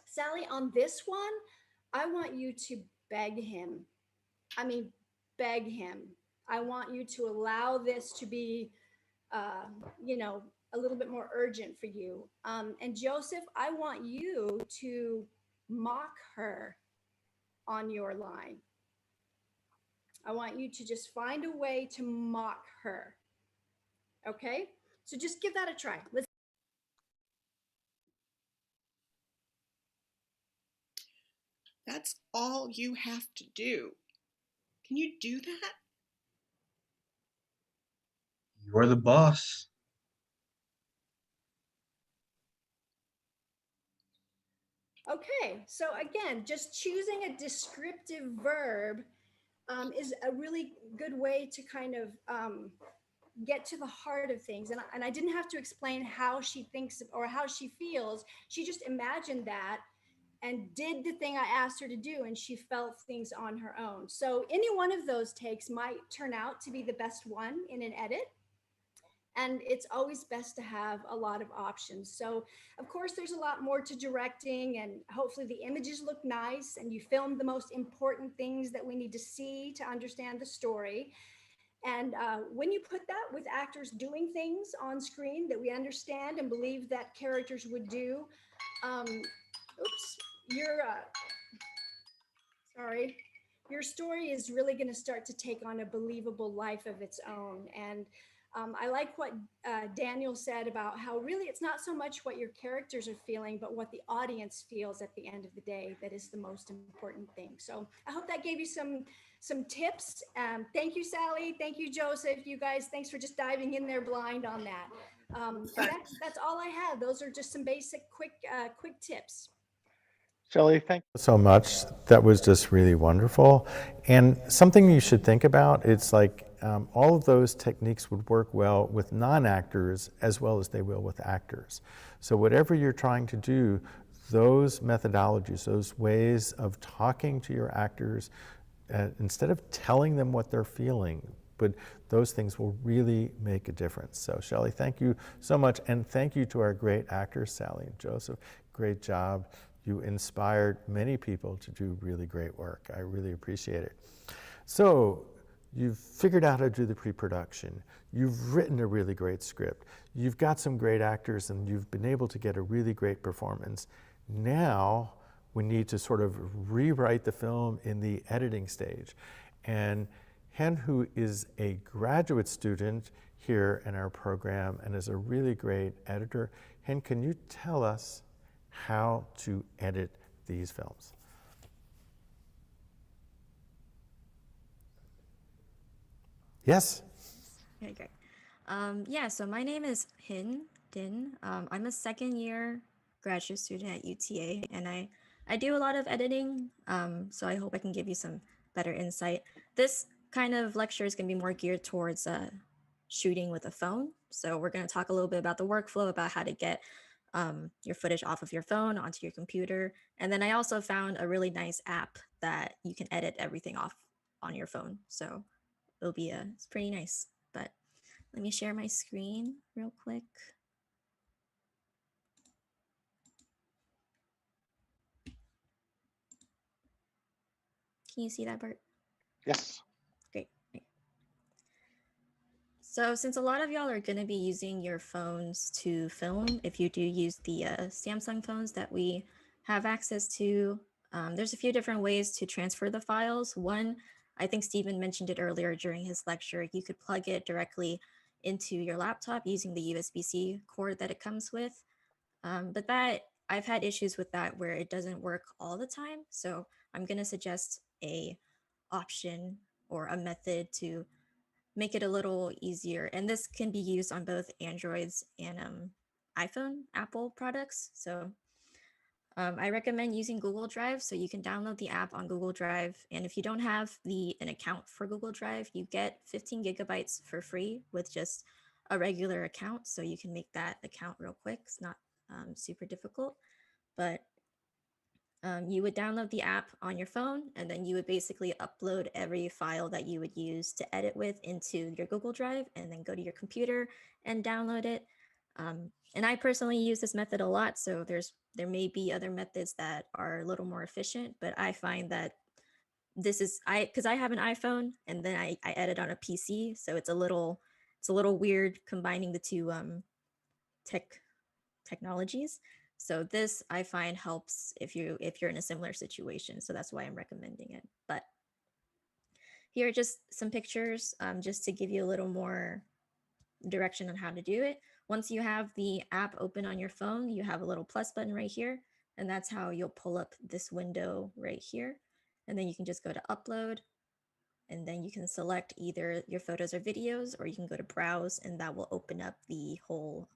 Sally, on this one, I want you to beg him. I mean, beg him. I want you to allow this to be, a little bit more urgent for you. And Joseph, I want you to mock her on your line. I want you to just find a way to mock her. Okay? So just give that a try. That's all you have to do. Can you do that? You're the boss. Okay, so again, just choosing a descriptive verb is a really good way to kind of get to the heart of things. And I didn't have to explain how she thinks or how she feels. She just imagined that and did the thing I asked her to do, and she felt things on her own. So any one of those takes might turn out to be the best one in an edit. And it's always best to have a lot of options. So of course, there's a lot more to directing, and hopefully the images look nice and you filmed the most important things that we need to see to understand the story. And when you put that with actors doing things on screen that we understand and believe that characters would do, your story is really going to start to take on a believable life of its own. And I like what Daniel said about how really it's not so much what your characters are feeling, but what the audience feels at the end of the day that is the most important thing. So I hope that gave you some tips. Thank you, Sally. Thank you, Joseph. You guys, thanks for just diving in there blind on that. That's all I have. Those are just some basic quick tips. Shelley, thank you so much. That was just really wonderful. And something you should think about, it's like all of those techniques would work well with non-actors as well as they will with actors. So whatever you're trying to do, those methodologies, those ways of talking to your actors, instead of telling them what they're feeling, but those things will really make a difference. So Shelley, thank you so much. And thank you to our great actors, Sally and Joseph. Great job. You inspired many people to do really great work. I really appreciate it. So you've figured out how to do the pre-production. You've written a really great script. You've got some great actors and you've been able to get a really great performance. Now we need to sort of rewrite the film in the editing stage. And Hen, who is a graduate student here in our program and is a really great editor, Hen, can you tell us how to edit these films? Yes. Okay, great. Yeah, so my name is Hin Din. I'm a second-year graduate student at UTA, and I do a lot of editing, so I hope I can give you some better insight. This kind of lecture is going to be more geared towards shooting with a phone. So we're going to talk a little bit about the workflow, about how to get your footage off of your phone onto your computer. And then I also found a really nice app that you can edit everything off on your phone. So it's pretty nice. But let me share my screen real quick. Can you see that, Bart? Yes. Great. So since a lot of y'all are going to be using your phones to film, if you do use the Samsung phones that we have access to, there's a few different ways to transfer the files. One, I think Stephen mentioned it earlier during his lecture, you could plug it directly into your laptop using the USB-C cord that it comes with. But I've had issues with that where it doesn't work all the time. So I'm going to suggest a option or a method to make it a little easier. And this can be used on both Androids and iPhone, Apple products. So I recommend using Google Drive. So you can download the app on Google Drive. And if you don't have an account for Google Drive, you get 15 gigabytes for free with just a regular account. So you can make that account real quick. It's not super difficult, but you would download the app on your phone, and then you would basically upload every file that you would use to edit with into your Google Drive, and then go to your computer and download it. And I personally use this method a lot, so there may be other methods that are a little more efficient, but I find that because I have an iPhone and then I edit on a PC, so it's a little weird combining the two technologies. So this I find helps if you're in a similar situation. So that's why I'm recommending it. But here are just some pictures just to give you a little more direction on how to do it. Once you have the app open on your phone, you have a little plus button right here, and that's how you'll pull up this window right here. And then you can just go to upload, and then you can select either your photos or videos, or you can go to browse, and that will open up the whole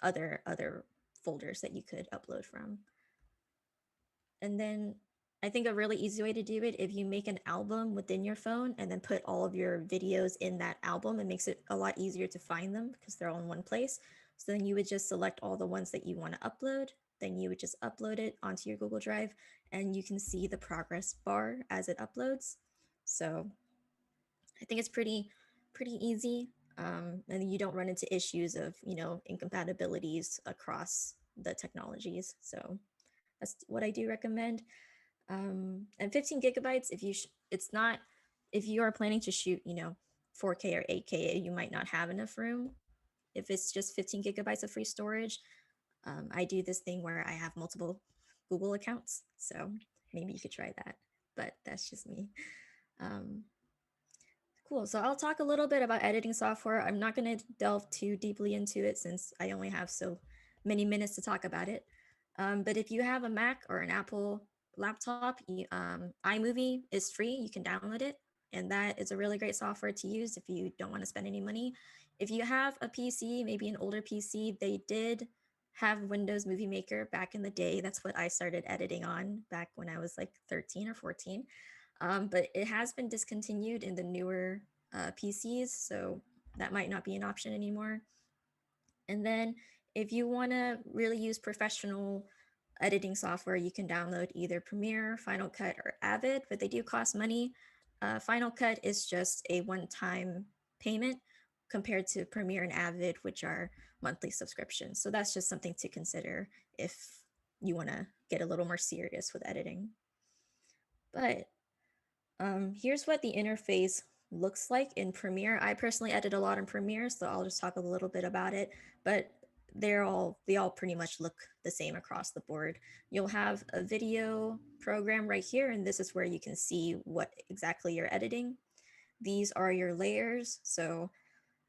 other folders that you could upload from. And then I think a really easy way to do it, if you make an album within your phone and then put all of your videos in that album, it makes it a lot easier to find them because they're all in one place. So then you would just select all the ones that you want to upload. Then you would just upload it onto your Google Drive, and you can see the progress bar as it uploads. So I think it's pretty easy. And you don't run into issues of, incompatibilities across the technologies. So that's what I do recommend. And 15 gigabytes, if you are planning to shoot, 4K or 8K, you might not have enough room. If it's just 15 gigabytes of free storage, I do this thing where I have multiple Google accounts. So maybe you could try that, but that's just me. Cool. So I'll talk a little bit about editing software. I'm not going to delve too deeply into it since I only have so many minutes to talk about it. But if you have a Mac or an Apple laptop, iMovie is free. You can download it. And that is a really great software to use if you don't want to spend any money. If you have a PC, maybe an older PC, they did have Windows Movie Maker back in the day. That's what I started editing on back when I was like 13 or 14. But it has been discontinued in the newer PCs, so that might not be an option anymore. And then if you want to really use professional editing software, you can download either Premiere, Final Cut, or Avid, but they do cost money. Final Cut is just a one-time payment compared to Premiere and Avid, which are monthly subscriptions. So that's just something to consider if you want to get a little more serious with editing. But here's what the interface looks like in Premiere. I personally edit a lot in Premiere, so I'll just talk a little bit about it, but they all pretty much look the same across the board. You'll have a video program right here, and this is where you can see what exactly you're editing. These are your layers. So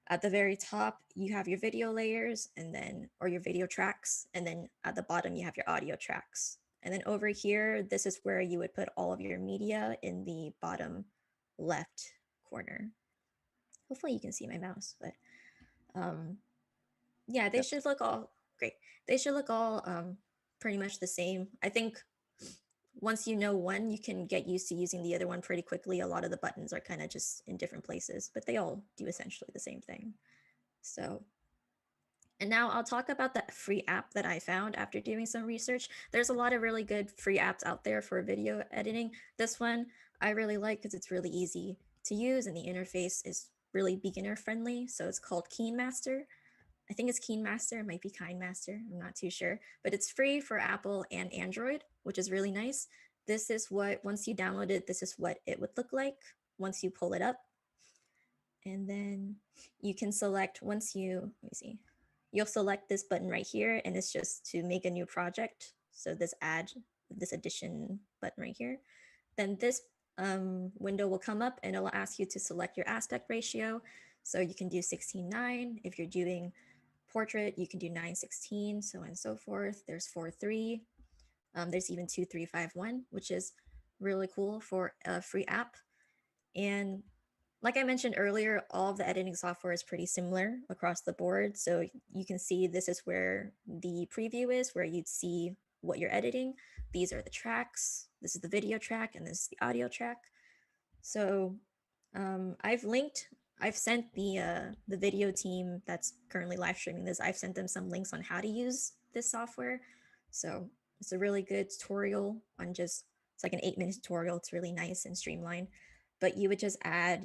at the very top, you have your video layers or your video tracks, and then at the bottom, you have your audio tracks. And then over here, this is where you would put all of your media in the bottom left corner. Hopefully you can see my mouse, but yeah, they should look all great. They should look all pretty much the same. I think once you know one, you can get used to using the other one pretty quickly. A lot of the buttons are kind of just in different places, but they all do essentially the same thing. So, And now I'll talk about the free app that I found after doing some research. There's a lot of really good free apps out there for video editing. This one I really like because it's really easy to use and the interface is really beginner friendly. So it's called KineMaster. I think it's KineMaster, it might be KineMaster, I'm not too sure, but it's free for Apple and Android, which is really nice. This is what, once you download it, this is what it would look like once you pull it up. And then you can select, once you, let me see, you'll select this button right here, and it's just to make a new project. So this addition button right here. Then this window will come up and it will ask you to select your aspect ratio. So you can do 16:9. If you're doing portrait, you can do 9:16, so on and so forth. There's 4:3. There's even 2:3:5:1, which is really cool for a free app. And like I mentioned earlier, all of the editing software is pretty similar across the board. So you can see this is where the preview is, where you'd see what you're editing. These are the tracks. This is the video track, and this is the audio track. So I've sent the video team that's currently live streaming this, I've sent them some links on how to use this software. So it's a really good tutorial on it's like an 8-minute tutorial. It's really nice and streamlined. But you would just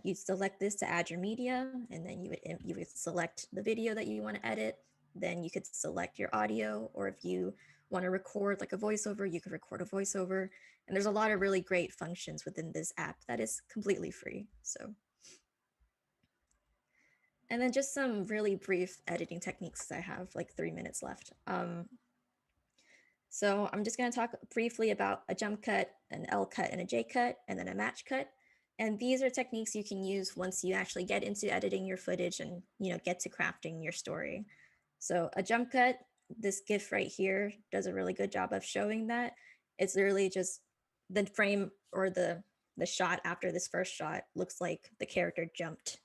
you'd select this to add your media, and then you would select the video that you want to edit. Then you could select your audio, or if you want to record like a voiceover, you could record a voiceover. And there's a lot of really great functions within this app that is completely free. So, and then just some really brief editing techniques. I have like 3 minutes left. So I'm just going to talk briefly about a jump cut, an L cut, and a J cut, and then a match cut. And these are techniques you can use once you actually get into editing your footage and, you know, get to crafting your story. So a jump cut, this GIF right here does a really good job of showing that. It's literally just the frame or the shot after this first shot looks like the character jumped,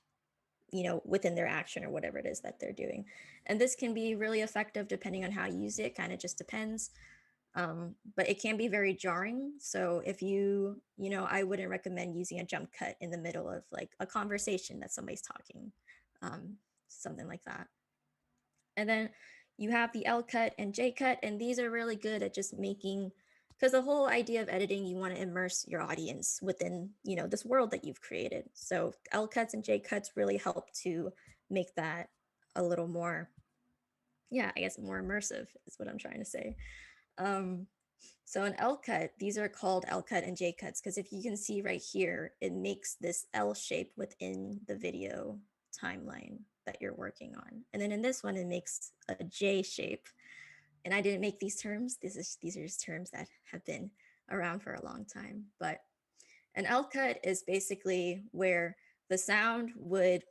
you know, within their action or whatever it is that they're doing. And this can be really effective depending on how you use it, kind of just depends. But it can be very jarring. So if you know, I wouldn't recommend using a jump cut in the middle of like a conversation that somebody's talking, something like that. And then you have the L cut and J cut, and these are really good at just making, because the whole idea of editing, you want to immerse your audience within, you know, this world that you've created. So L cuts and J cuts really help to make that a little more, yeah, I guess more immersive is what I'm trying to say. So an L cut, these are called L cut and J cuts, because if you can see right here, it makes this L shape within the video timeline that you're working on. And then in this one, it makes a J shape. And I didn't make these terms. These are just terms that have been around for a long time. But an L cut is basically where the sound, I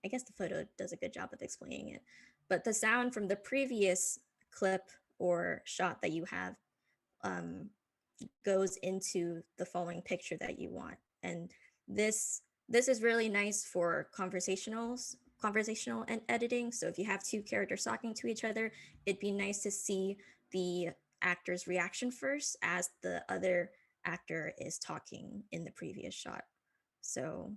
guess the photo does a good job of explaining it, but the sound from the previous clip or shot that you have goes into the following picture that you want. And this is really nice for conversational and editing. So if you have two characters talking to each other, it'd be nice to see the actor's reaction first as the other actor is talking in the previous shot. So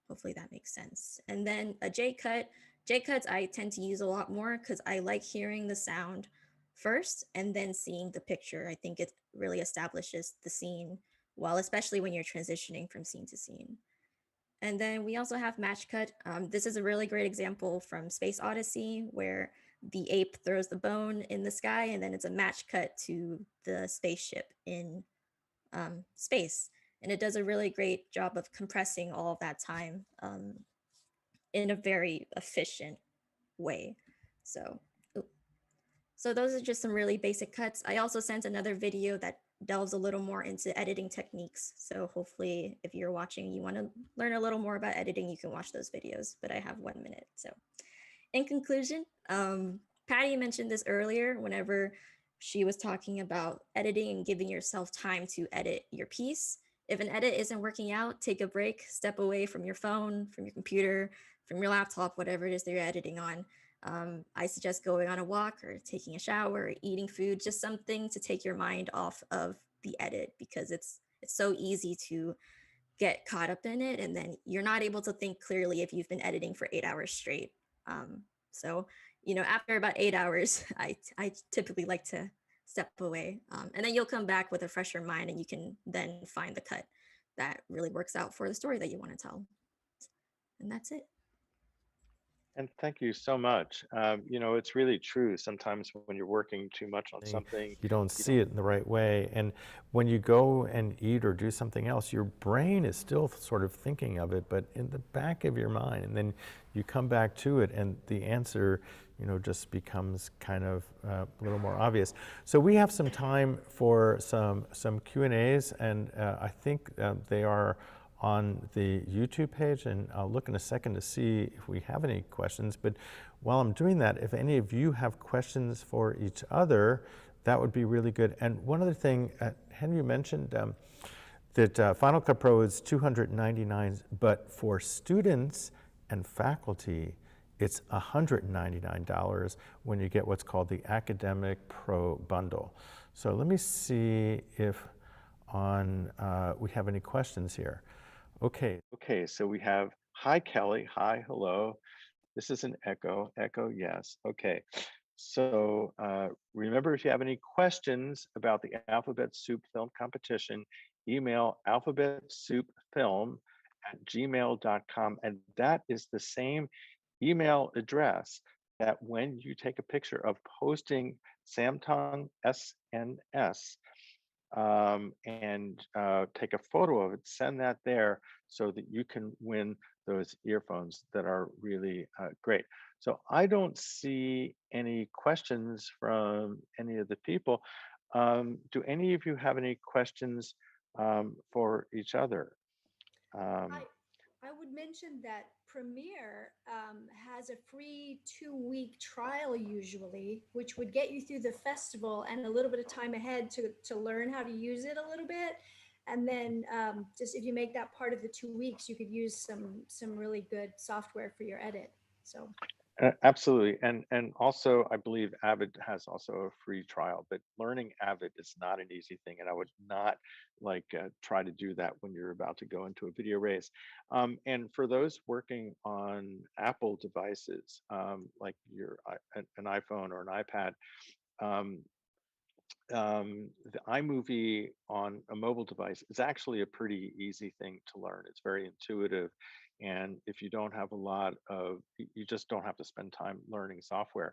hopefully that makes sense. And then a J cuts I tend to use a lot more because I like hearing the sound first and then seeing the picture. I think it really establishes the scene well, especially when you're transitioning from scene to scene. And then we also have match cut. This is a really great example from Space Odyssey, where the ape throws the bone in the sky, and then it's a match cut to the spaceship in space. And it does a really great job of compressing all of that time in a very efficient way. So those are just some really basic cuts. I also sent another video that delves a little more into editing techniques. So hopefully if you're watching, you want to learn a little more about editing, you can watch those videos, but I have 1 minute. So in conclusion, Patty mentioned this earlier whenever she was talking about editing and giving yourself time to edit your piece. If an edit isn't working out, take a break, step away from your phone, from your computer, from your laptop, whatever it is that you're editing on. I suggest going on a walk or taking a shower or eating food, just something to take your mind off of the edit, because it's so easy to get caught up in it, and then you're not able to think clearly if you've been editing for 8 hours straight. So, after about 8 hours, I typically like to step away. And then you'll come back with a fresher mind and you can then find the cut that really works out for the story that you want to tell. And that's it. And thank you so much. It's really true. Sometimes when you're working too much on something, you don't see it in the right way. And when you go and eat or do something else, your brain is still sort of thinking of it, but in the back of your mind. And then you come back to it and the answer, just becomes kind of a little more obvious. So we have some time for some Q&As, and I think they are on the YouTube page, and I'll look in a second to see if we have any questions. But while I'm doing that, if any of you have questions for each other, that would be really good. And one other thing, Henry mentioned that Final Cut Pro is $299, but for students and faculty, it's $199 when you get what's called the Academic Pro Bundle. So let me see if we have any questions here. Okay, so we have, hi Kelly, hi, hello. This is an echo, yes. Okay, so remember, if you have any questions about the Alphabet Soup Film Competition, email alphabetsoupfilm@gmail.com, and that is the same email address that when you take a picture of posting Samtung SNS, and take a photo of it, send that there so that you can win those earphones that are really great. So I don't see any questions from any of the people. Do any of you have any questions for each other? I would mention that Premiere has a free 2-week trial usually, which would get you through the festival and a little bit of time ahead to learn how to use it a little bit. And then just if you make that part of the 2 weeks, you could use some really good software for your edit. So. Absolutely, and also I believe Avid has also a free trial, but learning Avid is not an easy thing, and I would not try to do that when you're about to go into a video race. And for those working on Apple devices, like an iPhone or an iPad, the iMovie on a mobile device is actually a pretty easy thing to learn. It's very intuitive. And if you don't have you just don't have to spend time learning software.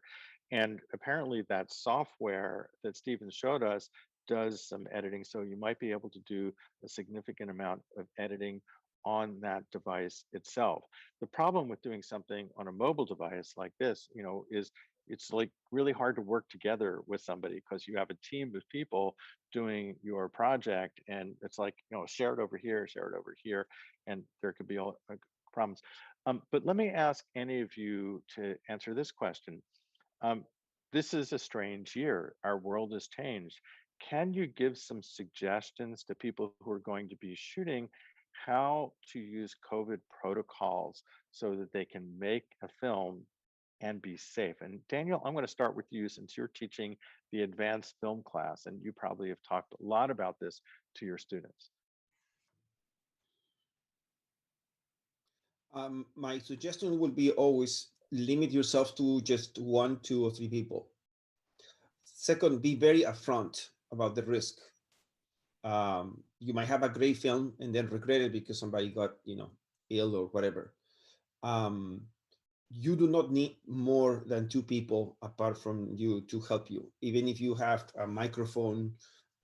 And apparently that software that Stephen showed us does some editing. So you might be able to do a significant amount of editing on that device itself. The problem with doing something on a mobile device like this, is it's like really hard to work together with somebody because you have a team of people doing your project, and it's like, share it over here, and there could be all problems. But let me ask any of you to answer this question. This is a strange year. Our world has changed. Can you give some suggestions to people who are going to be shooting how to use COVID protocols so that they can make a film and be safe? And Daniel, I'm going to start with you since you're teaching the advanced film class, and you probably have talked a lot about this to your students. My suggestion would be always limit yourself to just 1, 2, or 3 people. Second, be very upfront about the risk. You might have a great film and then regret it because somebody got, ill or whatever. You do not need more than 2 people apart from you to help you, even if you have a microphone,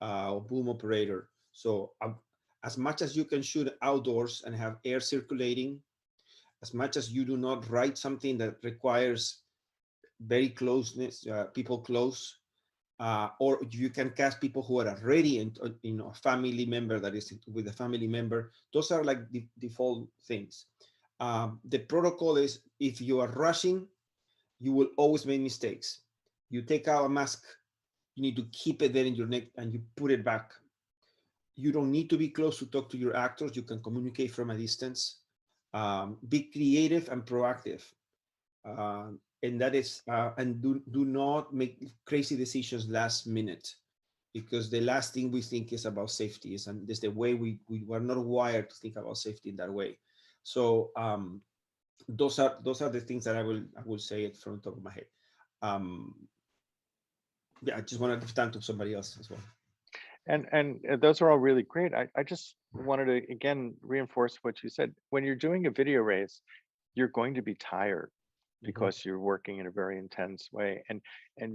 boom operator. So as much as you can shoot outdoors and have air circulating, as much as you do not write something that requires very closeness, people close, or you can cast people who are already in a family member that is with a family member. Those are like the default things. The protocol is, if you are rushing, you will always make mistakes. You take out a mask, you need to keep it there in your neck and you put it back. You don't need to be close to talk to your actors. You can communicate from a distance. Be creative and proactive. And that is, and do not make crazy decisions last minute, because the last thing we think is about safety and this the way we were not wired to think about safety in that way. So those are the things that I will say it from the top of my head. Um, yeah, I just want to give time to somebody else as well. And those are all really great. I just wanted to again reinforce what you said. When you're doing a video race, you're going to be tired because you're working in a very intense way, and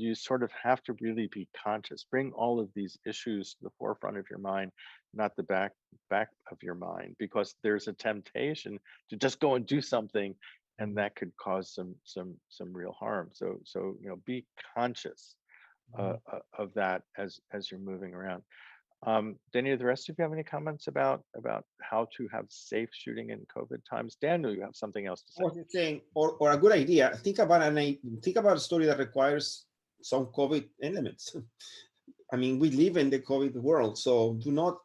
you sort of have to really be conscious. Bring all of these issues to the forefront of your mind, not the back of your mind, because there's a temptation to just go and do something, and that could cause some real harm. So be conscious of that as you're moving around. Danny, the rest of you have any comments about how to have safe shooting in COVID times? Daniel, you have something else to say. I was just saying, or a good idea. Think about a story that requires some COVID elements. I mean, we live in the COVID world, so do not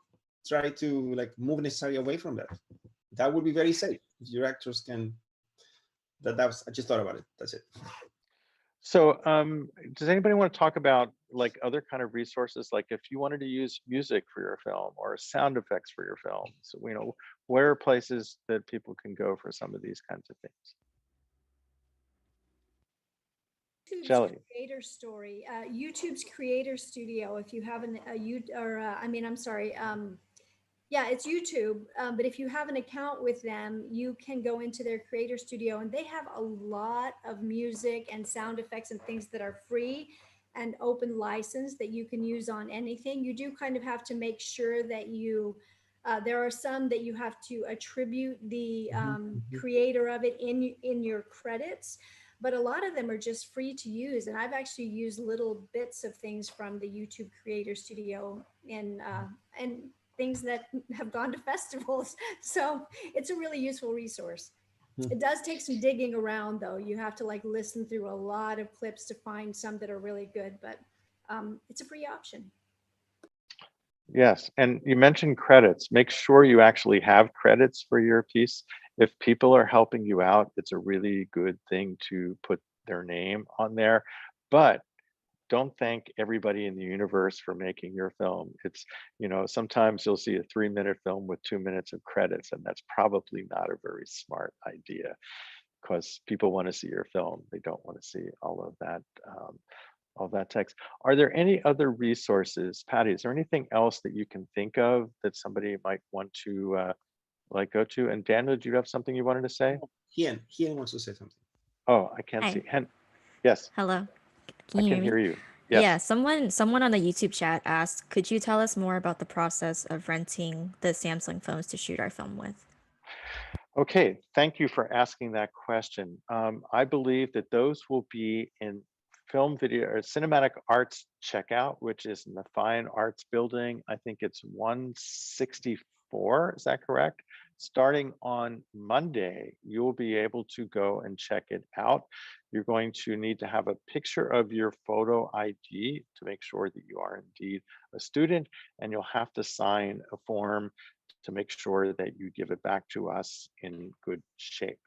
try to like move necessarily away from that. That would be very safe if your actors can. That was, I just thought about it. That's it. So does anybody want to talk about like other kind of resources, like if you wanted to use music for your film or sound effects for your film? So where are places that people can go for some of these kinds of things? Shelley. Creator Story, YouTube's Creator Studio. If you have yeah, it's YouTube. But if you have an account with them, you can go into their Creator Studio, and they have a lot of music and sound effects and things that are free and open license that you can use on anything. You do kind of have to make sure that there are some that you have to attribute the creator of it in your credits, but a lot of them are just free to use. And I've actually used little bits of things from the YouTube Creator Studio and things that have gone to festivals. So it's a really useful resource. It does take some digging around though. You have to like listen through a lot of clips to find some that are really good, but it's a free option. Yes, and you mentioned credits. Make sure you actually have credits for your piece. If people are helping you out, it's a really good thing to put their name on there. But don't thank everybody in the universe for making your film. It's, sometimes you'll see a 3-minute film with 2 minutes of credits, and that's probably not a very smart idea because people want to see your film. They don't want to see all of that text. Are there any other resources, Patty? Is there anything else that you can think of that somebody might want to go to? And Daniel, do you have something you wanted to say? Hien wants to say something. Oh, I can't see. Yes. Hello. I can hear you. Yes. Yeah, someone on the YouTube chat asked, could you tell us more about the process of renting the Samsung phones to shoot our film with? Okay, thank you for asking that question. I believe that those will be in film video or cinematic arts checkout, which is in the Fine Arts Building. I think it's 164, is that correct? Starting on Monday, you will be able to go and check it out. You're going to need to have a picture of your photo ID to make sure that you are indeed a student, and you'll have to sign a form to make sure that you give it back to us in good shape.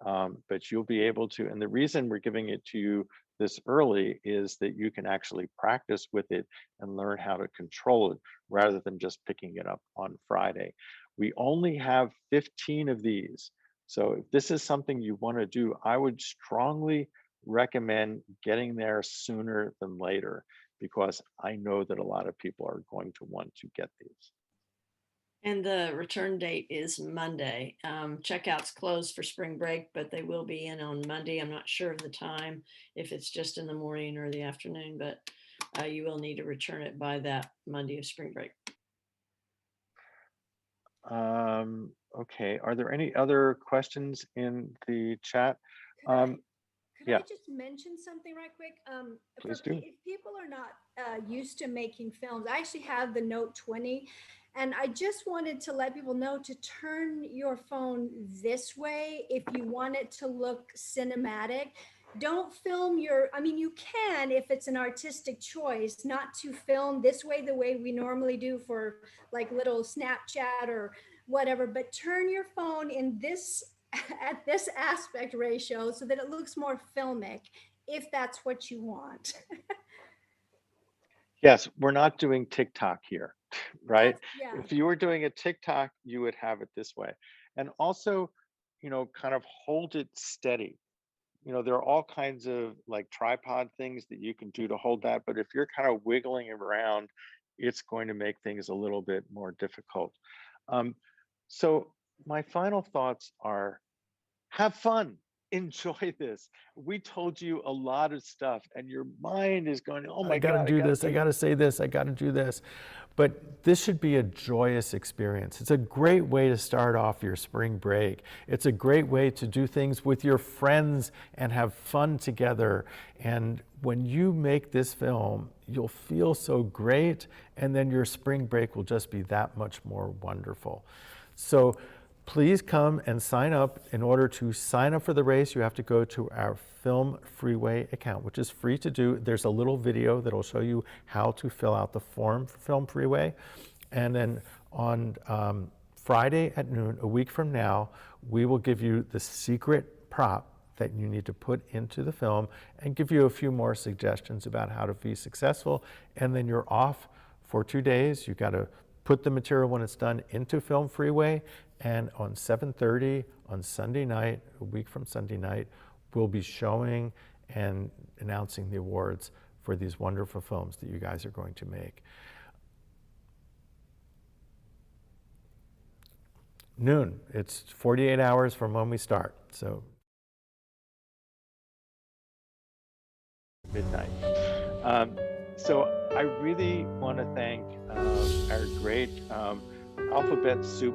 But you'll be able to, and the reason we're giving it to you this early is that you can actually practice with it and learn how to control it rather than just picking it up on Friday. We only have 15 of these. So if this is something you want to do, I would strongly recommend getting there sooner than later, because I know that a lot of people are going to want to get these. And the return date is Monday. Checkout's closed for spring break, but they will be in on Monday. I'm not sure of the time, if it's just in the morning or the afternoon, but you will need to return it by that Monday of spring break. Okay, are there any other questions in the chat? Could I just mention something right quick? Please do. If people are not used to making films, I actually have the Note 20, and I just wanted to let people know to turn your phone this way if you want it to look cinematic. Don't film you can if it's an artistic choice not to film this way, the way we normally do for like little Snapchat or whatever, but turn your phone in this at this aspect ratio so that it looks more filmic, if that's what you want. Yes, we're not doing TikTok here, right? Yeah. If you were doing a TikTok, you would have it this way. And also, kind of hold it steady. There are all kinds of like tripod things that you can do to hold that, but if you're kind of wiggling around, it's going to make things a little bit more difficult. So my final thoughts are, have fun, enjoy this. We told you a lot of stuff and your mind is going, oh my I got God, to do this, I got to say this, I got to do this. But this should be a joyous experience. It's a great way to start off your spring break. It's a great way to do things with your friends and have fun together. And when you make this film, you'll feel so great, and then your spring break will just be that much more wonderful. So please come and sign up. In order to sign up for the race, you have to go to our Film Freeway account, which is free to do. There's a little video that'll show you how to fill out the form for Film Freeway. And then on Friday at noon, a week from now, we will give you the secret prop that you need to put into the film and give you a few more suggestions about how to be successful. And then you're off for 2 days. You got to put the material when it's done into Film Freeway. And on 7:30 on Sunday night, a week from Sunday night, we'll be showing and announcing the awards for these wonderful films that you guys are going to make. Noon, it's 48 hours from when we start, so. Midnight. So I really want to thank our great Alphabet Soup